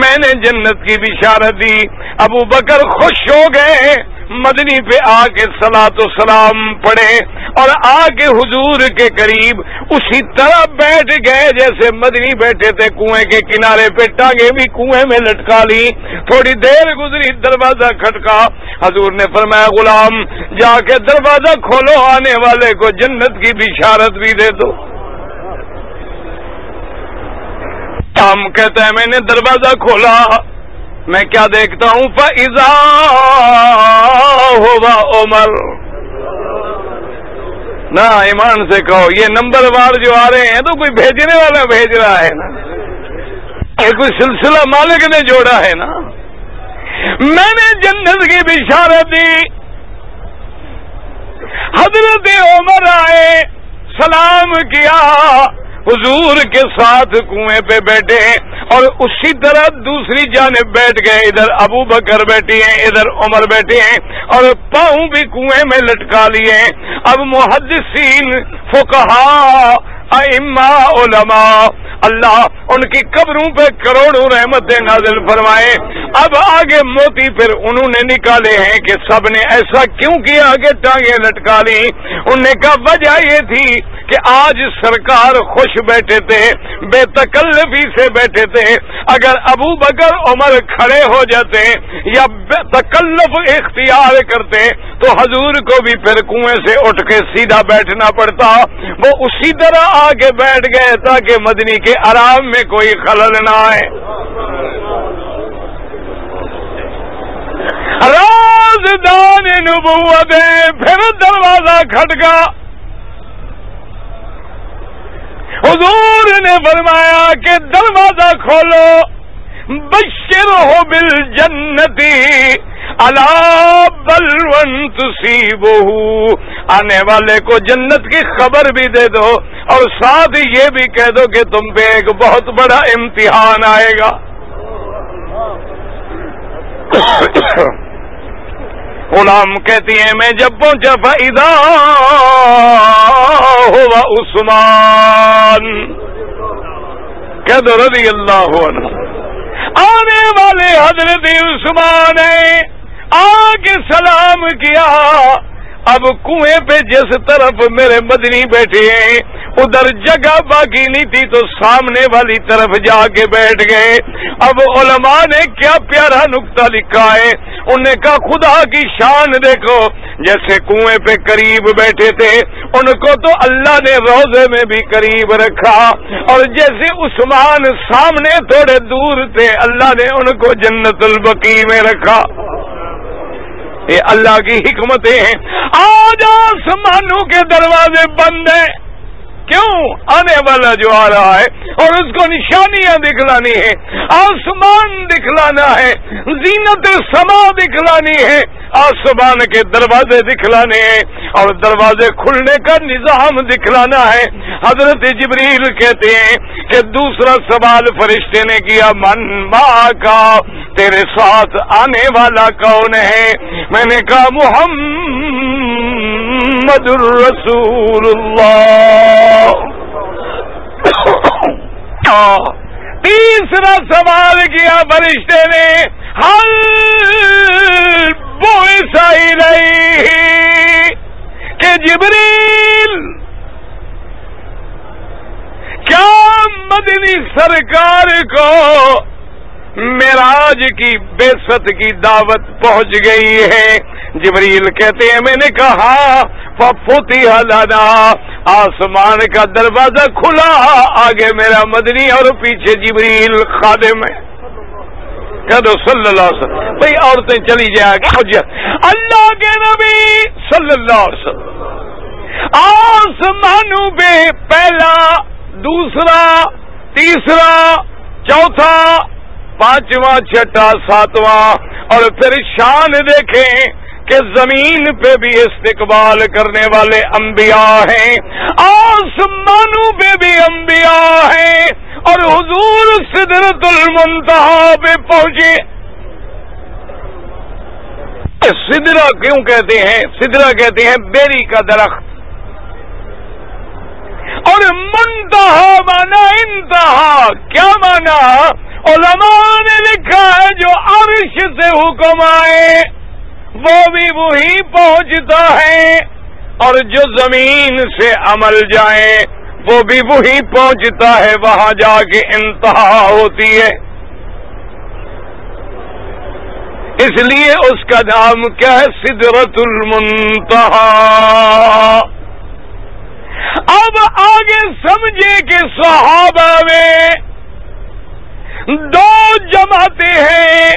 میں نے جنت کی بشارت دی. ابو بکر خوش ہو گئے، مدنی پہ آ کے صلاۃ و سلام پڑھے اور آ کے حضور کے قریب اسی طرح بیٹھ گئے جیسے مدنی بیٹھے تھے، کنویں کے کنارے پہ، ٹانگیں بھی کنویں میں لٹکا لی. تھوڑی دیر گزری، دروازہ کھٹکا. حضور نے فرمایا غلام جا کے دروازہ کھولو، آنے والے کو جنت کی بشارت بھی دے دو. ہم کہتا ہے میں نے دروازہ کھولا، میں کیا دیکھتا ہوں فَإِذَا هُوَ عمر. نہ ایمان سے کہو یہ نمبر وار جو آ رہے ہیں تو کوئی بھیجنے والا بھیج رہا ہے نا، یہ کوئی سلسلہ مالک نے جوڑا ہے نا. میں نے جنت کی بشارت دی. حضرت عمر آئے، سلام کیا، حضور کے ساتھ کنویں پہ بیٹھے اور اسی طرح دوسری جانب بیٹھ گئے. ادھر ابو بکر بیٹھے ہیں، ادھر عمر بیٹھے ہیں اور پاؤں بھی کنویں میں لٹکا لیے. اب محدثین، فقہاء، ائمہ، علماء، اللہ ان کی قبروں پہ کروڑوں رحمتیں نازل فرمائے. اب آگے موتی پھر انہوں نے نکالے ہیں کہ سب نے ایسا کیوں کیا کہ ٹانگیں لٹکا لی. انہوں نے کہا وجہ یہ تھی کہ آج سرکار خوش بیٹھے تھے، بے تکلفی سے بیٹھے تھے. اگر ابو بکر عمر کھڑے ہو جاتے یا تکلف اختیار کرتے تو حضور کو بھی پھر کنویں سے اٹھ کے سیدھا بیٹھنا پڑتا. وہ اسی طرح آگے بیٹھ گئے تاکہ مدنی کے آرام میں کوئی خلل نہ آئے. رازدان نبوت ہے. پھر دروازہ کھٹکا. حضور نے فرمایا کہ دروازہ کھولو، بشرہ بالجنتی الا بلون تصیبہ. آنے والے کو جنت کی خبر بھی دے دو اور ساتھ یہ بھی کہہ دو کہ تم پہ ایک بہت بڑا امتحان آئے گا. غلام کہتی ہیں میں جب پہنچا فَإِذَا هُوَ عثمان، کہہ دو رضی اللہ عنہ. آنے والے حضرت عثمان ہیں، آ کے سلام کیا. اب کنویں پہ جس طرف میرے مدنی بیٹھے ہیں ادھر جگہ باقی نہیں تھی تو سامنے والی طرف جا کے بیٹھ گئے. اب علماء نے کیا پیارا نقطہ لکھا ہے. انہوں نے کہا خدا کی شان دیکھو، جیسے کنویں پہ قریب بیٹھے تھے ان کو تو اللہ نے روضے میں بھی قریب رکھا، اور جیسے عثمان سامنے تھوڑے دور تھے اللہ نے ان کو جنت البقیع میں رکھا. یہ اللہ کی حکمتیں ہیں. آج آسمانوں کے دروازے بند ہیں. کیوں؟ آنے والا جو آ رہا ہے اور اس کو نشانیاں دکھلانی ہے، آسمان دکھلانا ہے، زینت سما دکھلانی ہے، آسمان کے دروازے دکھلانے ہیں اور دروازے کھلنے کا نظام دکھلانا ہے. حضرت جبریل کہتے ہیں کہ دوسرا سوال فرشتے نے کیا، من ما کا، تیرے ساتھ آنے والا کون ہے؟ میں نے کہا محمد الرسول اللہ. تیسرا سوال کیا فرشتے نے، حل بعث الیہ، کہ جبریل کیا مدنی سرکار کو معراج کی بعثت کی دعوت پہنچ گئی ہے؟ جبریل کہتے ہیں میں نے کہا ففتح لنا، آسمان کا دروازہ کھلا، آگے میرا مدنی اور پیچھے جبریل خادم ہے. کہہ دو صلی اللہ علیہ وسلم. بھئی عورتیں چلی جائیں گی. اللہ کے نبی صلی اللہ علیہ وسلم آسمانوں پہ پہلا، دوسرا، تیسرا، چوتھا، پانچواں، چھٹا، ساتواں، اور پھر شان دیکھیں کہ زمین پہ بھی استقبال کرنے والے انبیاء ہیں، آسمانوں پہ بھی انبیاء ہیں، اور حضور سدرۃ المنتہا پہ پہنچے. سدرہ کیوں کہتے ہیں؟ سدرہ کہتے ہیں بیری کا درخت، اور منتہا مانا انتہا. کیا مانا؟ علماء نے لکھا ہے جو عرش سے حکم آئے وہ بھی وہی پہنچتا ہے، اور جو زمین سے عمل جائے وہ بھی وہی پہنچتا ہے، وہاں جا کے انتہا ہوتی ہے. اس لیے اس کا نام کیا ہے؟ سدرۃ المنتہا. اب آگے سمجھے کہ صحابہ میں دو جماعتیں ہیں.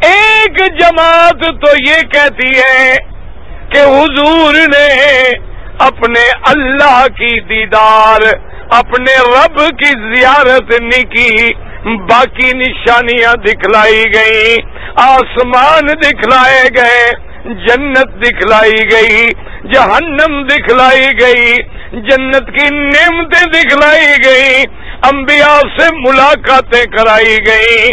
ایک جماعت تو یہ کہتی ہے کہ حضور نے اپنے اللہ کی دیدار، اپنے رب کی زیارت نہیں کی، باقی نشانیاں دکھلائی گئیں، آسمان دکھلائے گئے، جنت دکھلائی گئی، جہنم دکھلائی گئی، جنت کی نعمتیں دکھلائی گئی، انبیاء سے ملاقاتیں کرائی گئیں،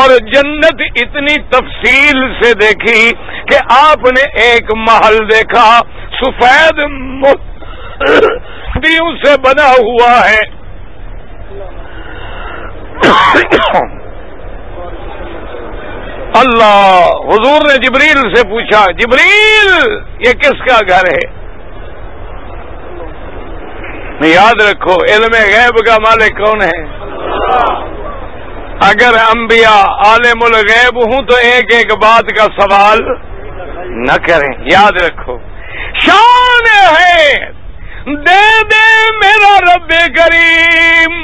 اور جنت اتنی تفصیل سے دیکھی کہ آپ نے ایک محل دیکھا سفید موتیوں سے بنا ہوا ہے. اللہ، حضور نے جبریل سے پوچھا، جبریل یہ کس کا گھر ہے؟ یاد رکھو علم غیب کا مالک کون ہے؟ اگر انبیاء عالم الغیب ہوں تو ایک ایک بات کا سوال نہ کریں. یاد رکھو شان ہے، دے دے میرا رب کریم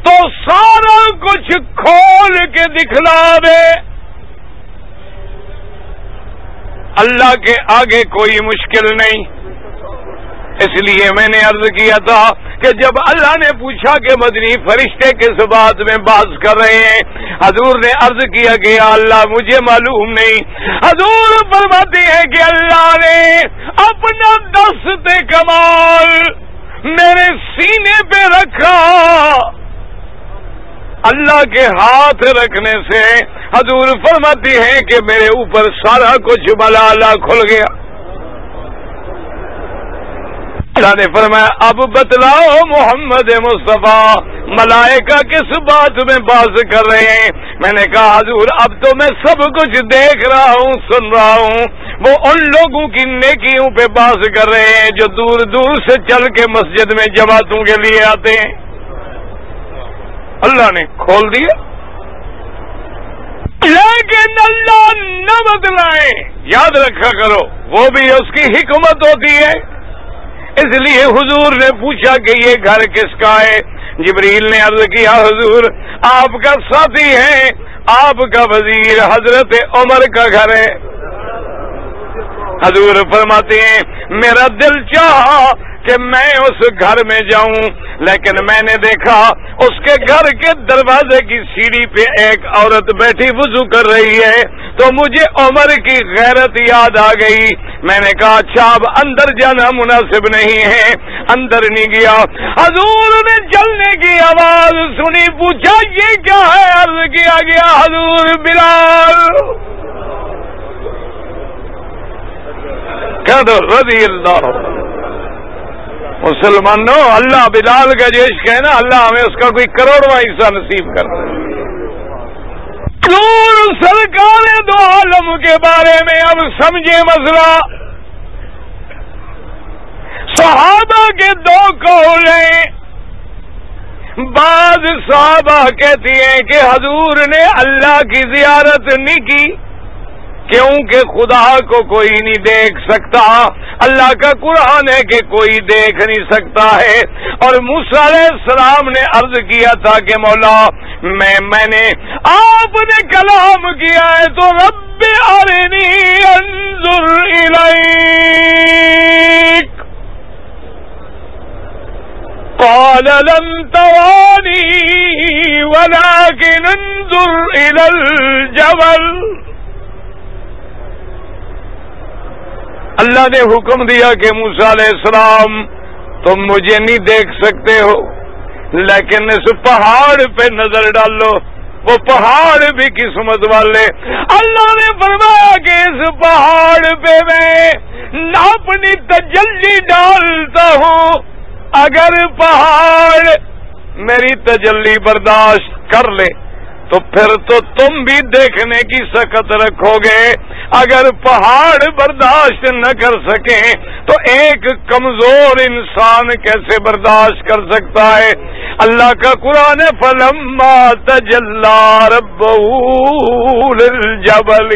تو سارا کچھ کھول کے دکھلا دے. اللہ کے آگے کوئی مشکل نہیں. اس لیے میں نے عرض کیا تھا کہ جب اللہ نے پوچھا کہ مدنی فرشتے کس بات میں بات کر رہے ہیں، حضور نے عرض کیا کہ یا اللہ مجھے معلوم نہیں. حضور فرماتے ہیں کہ اللہ نے اپنا دست کمال میرے سینے پہ رکھا. اللہ کے ہاتھ رکھنے سے حضور فرماتے ہیں کہ میرے اوپر سارا کچھ ملالہ کھل گیا. اللہ نے فرمایا اب بتلاؤ محمد مصطفیٰ ملائکہ کس بات میں بات کر رہے ہیں؟ میں نے کہا حضور اب تو میں سب کچھ دیکھ رہا ہوں، سن رہا ہوں. وہ ان لوگوں کی نیکیوں پہ بات کر رہے ہیں جو دور دور سے چل کے مسجد میں جماعتوں کے لیے آتے ہیں. اللہ نے کھول دیا، لیکن اللہ نہ بدلائے. یاد رکھا کرو وہ بھی اس کی حکمت ہوتی ہے. اس لیے حضور نے پوچھا کہ یہ گھر کس کا ہے؟ جبریل نے عرض کیا حضور آپ کا ساتھی ہے، آپ کا وزیر حضرت عمر کا گھر ہے. حضور فرماتے ہیں میرا دل چاہا کہ میں اس گھر میں جاؤں، لیکن میں نے دیکھا اس کے گھر کے دروازے کی سیڑھی پہ ایک عورت بیٹھی وضو کر رہی ہے، تو مجھے عمر کی غیرت یاد آ گئی۔ میں نے کہا اچھا اب اندر جانا مناسب نہیں ہے، اندر نہیں گیا۔ حضور نے چلنے کی آواز سنی، پوچھا یہ کیا ہے؟ عرض کیا گیا حضور بلال۔ کہہ دو رضی اللہ۔ مسلمانوں اللہ بلال کا جو عشق ہے نا، اللہ ہمیں اس کا کوئی کروڑواں حصہ نصیب کر دے۔ حضور سرکار دو عالم کے بارے میں اب سمجھے مسئلہ۔ صحابہ کے دو قول ہیں، بعض صحابہ کہتی ہیں کہ حضور نے اللہ کی زیارت نہیں کی کیونکہ خدا کو کوئی نہیں دیکھ سکتا، اللہ کا قرآن ہے کہ کوئی دیکھ نہیں سکتا ہے۔ اور موسیٰ علیہ السلام نے عرض کیا تھا کہ مولا میں نے آپ نے کلام کیا ہے تو رب ارنی انظر الیک، قال لن ترانی ولكن انظر الى الجبل۔ اللہ نے حکم دیا کہ موسیٰ علیہ السلام تم مجھے نہیں دیکھ سکتے ہو، لیکن اس پہاڑ پہ نظر ڈالو، وہ پہاڑ بھی قسمت والے۔ اللہ نے فرمایا کہ اس پہاڑ پہ میں اپنی تجلی ڈالتا ہوں، اگر پہاڑ میری تجلی برداشت کر لے تو پھر تو تم بھی دیکھنے کی سخت رکھو گے، اگر پہاڑ برداشت نہ کر سکیں تو ایک کمزور انسان کیسے برداشت کر سکتا ہے؟ اللہ کا قرآن ہے فلما تجلی ربہ للجبل،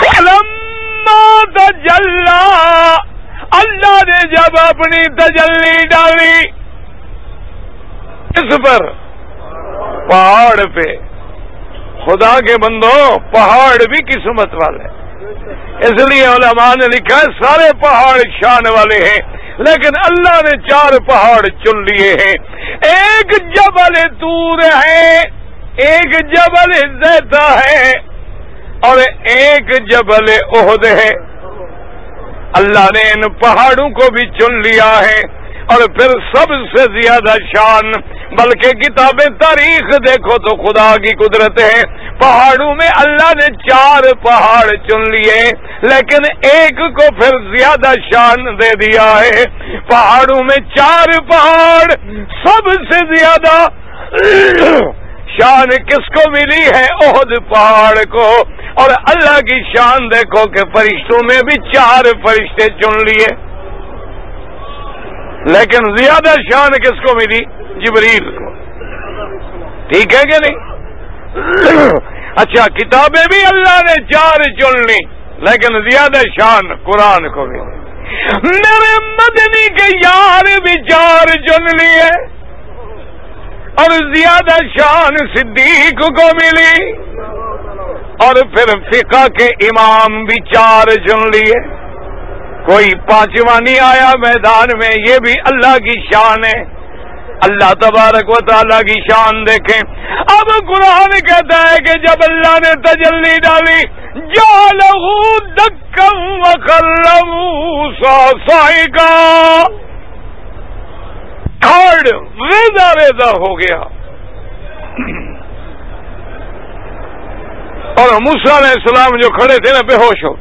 فلما تجلی، اللہ نے جب اپنی تجلی ڈالی اس پر پہاڑ پہ، خدا کے بندوں پہاڑ بھی قسمت والے، اس لیے علماء نے لکھا ہے سارے پہاڑ شان والے ہیں، لیکن اللہ نے 4 پہاڑ چن لیے ہیں۔ ایک جبل طور ہے، ایک جبل زیتہ ہے، اور ایک جبل احد ہے۔ اللہ نے ان پہاڑوں کو بھی چن لیا ہے، اور پھر سب سے زیادہ شان، بلکہ کتابیں تاریخ دیکھو تو خدا کی قدرت ہے، پہاڑوں میں اللہ نے 4 پہاڑ چن لیے، لیکن ایک کو پھر زیادہ شان دے دیا ہے۔ پہاڑوں میں 4 پہاڑ، سب سے زیادہ شان کس کو ملی ہے؟ احد پہاڑ کو۔ اور اللہ کی شان دیکھو کہ فرشتوں میں بھی 4 فرشتے چن لیے، لیکن زیادہ شان کس کو ملی؟ جبریل کو۔ ٹھیک ہے کہ نہیں؟ اچھا کتابیں بھی اللہ نے 4 چن لی، لیکن زیادہ شان قرآن کو ملی۔ میرے مدنی کے یار بھی 4 چن لیے، اور زیادہ شان صدیق کو ملی، اور پھر فقہ کے امام بھی 4 چن لیے، کوئی 5واں نہیں آیا میدان میں، یہ بھی اللہ کی شان ہے۔ اللہ تبارک و تعالیٰ کی شان دیکھیں۔ اب قرآن کہتا ہے کہ جب اللہ نے تجلی ڈالی جعلہ دکا وخر موسیٰ صعقا، کھڑ ریزہ ریزہ ہو گیا، اور موسیٰ علیہ السلام جو کھڑے تھے نا بے ہوش ہو۔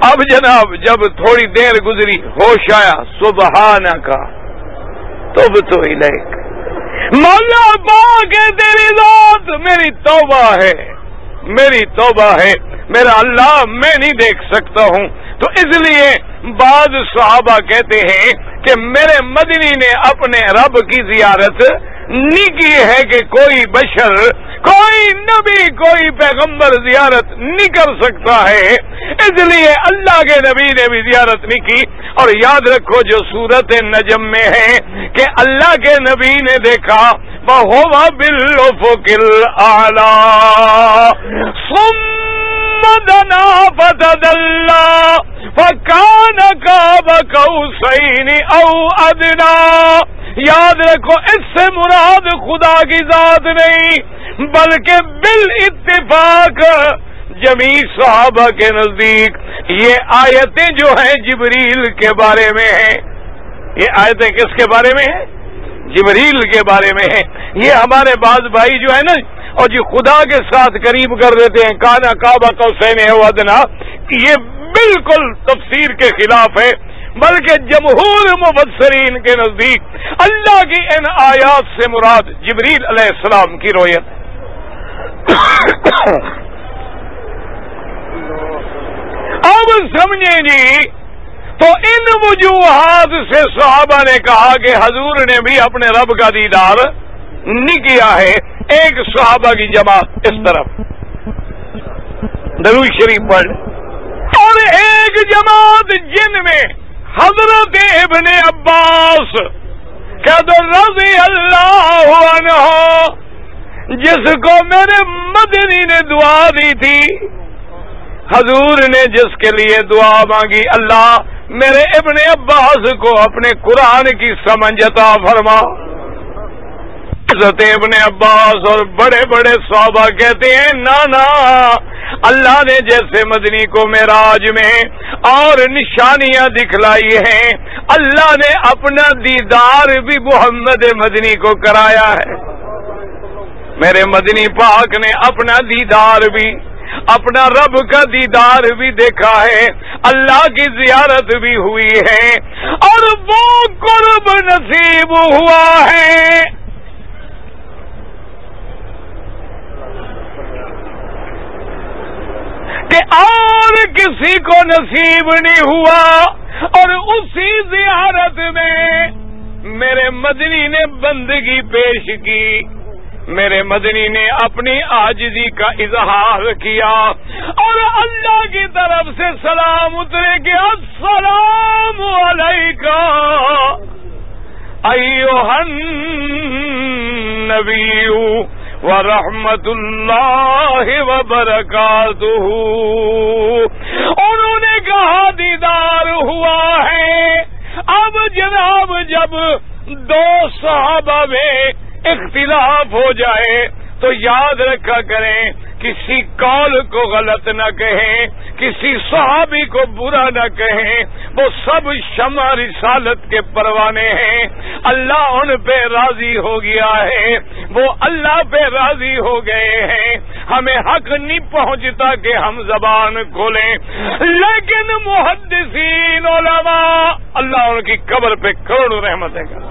اب جناب جب تھوڑی دیر گزری ہوش آیا، سبحانک تبت الیک، مولا پاک ہے تیری ذات، میری توبہ ہے، میری توبہ ہے، میرا اللہ میں نہیں دیکھ سکتا ہوں۔ تو اس لیے بعض صحابہ کہتے ہیں کہ میرے مدنی نے اپنے رب کی زیارت نہیں کی ہے کہ کوئی بشر، کوئی نبی، کوئی پیغمبر زیارت نہیں کر سکتا ہے، اس لیے اللہ کے نبی نے بھی زیارت نہیں کی۔ اور یاد رکھو جو سورت نجم میں ہے کہ اللہ کے نبی نے دیکھا فهو بالأفق الأعلى ثم دنا فتدلى فكان قاب قوسين أو أدنى. یاد رکھو اس سے مراد خدا کی ذات نہیں بلکہ بالاتفاق جمیع صحابہ کے نزدیک یہ آیتیں جو ہیں جبریل کے بارے میں ہیں. یہ آیتیں کس کے بارے میں ہیں؟ جبریل کے بارے میں ہیں. یہ ہمارے بعض بھائی جو ہے نا اور جی خدا کے ساتھ قریب کر دیتے ہیں کانا قاب قوسین او ادنا، یہ بالکل تفسیر کے خلاف ہے. بلکہ جمہور مفسرین کے نزدیک اللہ کی ان آیات سے مراد جبریل علیہ السلام کی رؤیت. اب سمجھیں جی، تو ان وجوہات سے صحابہ نے کہا کہ حضور نے بھی اپنے رب کا دیدار نہیں کیا ہے. ایک صحابہ کی جماعت اس طرف درود شریف پڑھ، اور ایک جماعت جن میں حضرت ابن عباس کہتے رضی اللہ عنہ، جس کو میرے مدنی نے دعا دی تھی، حضور نے جس کے لیے دعا مانگی، اللہ میرے ابن عباس کو اپنے قرآن کی سمجھ عطا فرما. حضرت ابن عباس اور بڑے بڑے صحابہ کہتے ہیں نا اللہ نے جیسے مدنی کو معراج میں اور نشانیاں دکھلائی ہیں، اللہ نے اپنا دیدار بھی محمد مدنی کو کرایا ہے. میرے مدنی پاک نے اپنا دیدار بھی، اپنا رب کا دیدار بھی دیکھا ہے، اللہ کی زیارت بھی ہوئی ہے، اور وہ قرب نصیب ہوا ہے. کہ اور کسی کو نصیب نہیں ہوا. اور اسی زیارت میں میرے مدنی نے بندگی پیش کی، میرے مدنی نے اپنی عاجزی کا اظہار کیا، اور اللہ کی طرف سے سلام اترے کہ السلام علیکہ ایھا النبی ورحمت اللہ وبرکاتہ. انہوں نے کہا دیدار ہوا ہے. اب جناب جب دو صحابہ میں اختلاف ہو جائے تو یاد رکھا کریں، کسی قول کو غلط نہ کہیں، کسی صحابی کو برا نہ کہیں، وہ سب شمع رسالت کے پروانے ہیں. اللہ ان پہ راضی ہو گیا ہے، وہ اللہ پہ راضی ہو گئے ہیں. ہمیں حق نہیں پہنچتا کہ ہم زبان کھولیں، لیکن محدثین علماء اللہ ان کی قبر پہ کروڑوں رحمتیں کریں.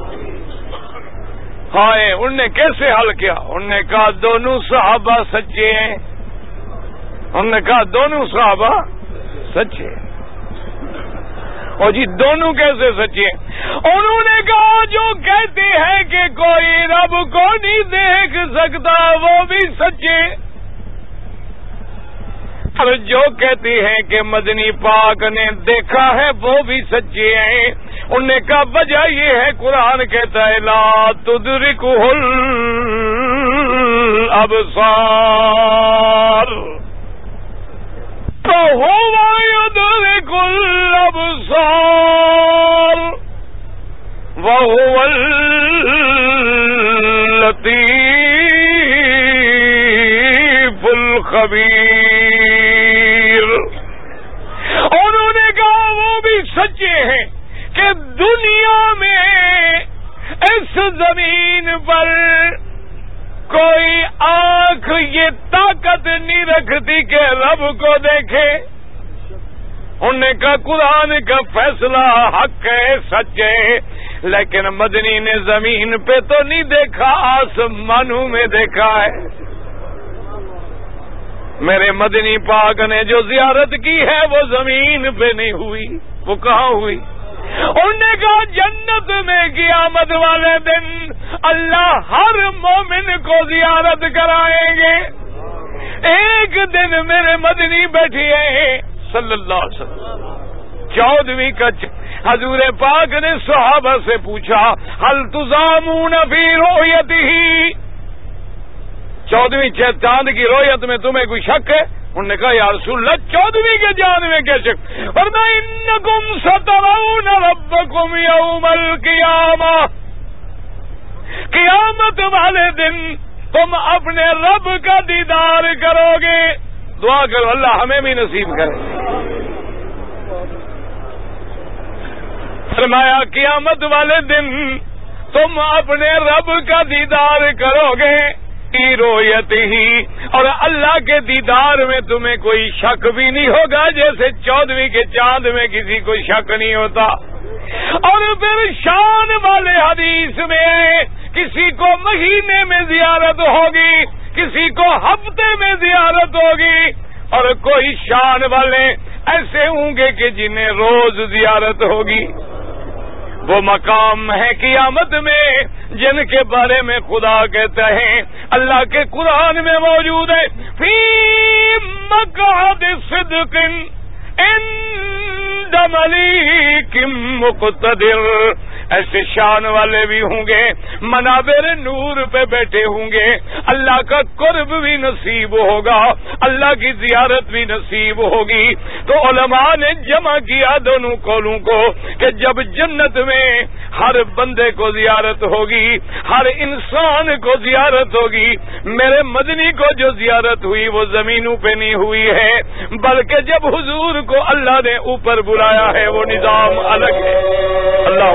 ہائے ان نے کیسے حل کیا؟ انہوں نے کہا دونوں صحابہ سچے ہیں. انہوں نے کہا دونوں صحابہ سچے. اور جی دونوں کیسے سچے؟ انہوں نے کہا جو کہتے ہیں کہ کوئی رب کو نہیں دیکھ سکتا وہ بھی سچے، اور جو کہتے ہیں کہ مدنی پاک نے دیکھا ہے وہ بھی سچے ہیں. انہوں نے کہا وجہ یہ ہے قرآن کہتا ہے لا تدرکہ الابصار فہو یدرک الابصار وہو اللطیف الخبیر. انہوں نے کہا وہ بھی سچے ہیں کہ دنیا میں اس زمین پر کوئی آنکھ یہ طاقت نہیں رکھتی کہ رب کو دیکھے. انہوں نے کہا قرآن کا فیصلہ حق ہے، سچ ہے، لیکن مدنی نے زمین پہ تو نہیں دیکھا، آسمانوں میں دیکھا ہے. میرے مدنی پاک نے جو زیارت کی ہے وہ زمین پہ نہیں ہوئی، وہ کہاں ہوئی؟ انہوں نے کہا جنت میں قیامت والے دن اللہ ہر مومن کو زیارت کرائیں گے. ایک دن میرے مدنی بیٹھے ہیں صلی اللہ علیہ وسلم 14ویں کا حضور پاک نے صحابہ سے پوچھا هل تزامون فی رؤیتہ، 14ویں چاند کی رؤیت میں تمہیں کوئی شک ہے؟ انہوں نے کہا یا رسول اللہ 14ویں کے چاند میں کیا شک؟ فرمایا انکم سترون ربکم یوم القیامہ، قیامت والے دن تم اپنے رب کا دیدار کرو گے۔ دعا کرو اللہ ہمیں بھی نصیب کرے۔ فرمایا قیامت والے دن تم اپنے رب کا دیدار کرو گے رویت ہی، اور اللہ کے دیدار میں تمہیں کوئی شک بھی نہیں ہوگا جیسے 14ویں کے چاند میں کسی کو شک نہیں ہوتا۔ اور پھر شان والے حدیث میں کسی کو مہینے میں زیارت ہوگی، کسی کو ہفتے میں زیارت ہوگی، اور کوئی شان والے ایسے ہوں گے کہ جنہیں روز زیارت ہوگی۔ وہ مقام ہے قیامت میں جن کے بارے میں خدا کہتا ہے، اللہ کے قرآن میں موجود ہے، فی مقعد صدق عند ملیک مقتدر۔ ایسے شان والے بھی ہوں گے، منابر نور پہ بیٹھے ہوں گے، اللہ کا قرب بھی نصیب ہوگا، اللہ کی زیارت بھی نصیب ہوگی۔ تو علماء نے جمع کیا دونوں قولوں کو کہ جب جنت میں ہر بندے کو زیارت ہوگی، ہر انسان کو زیارت ہوگی، میرے مدنی کو جو زیارت ہوئی وہ زمینوں پہ نہیں ہوئی ہے، بلکہ جب حضور کو اللہ نے اوپر بلایا ہے وہ نظام الگ ہے۔ اللہ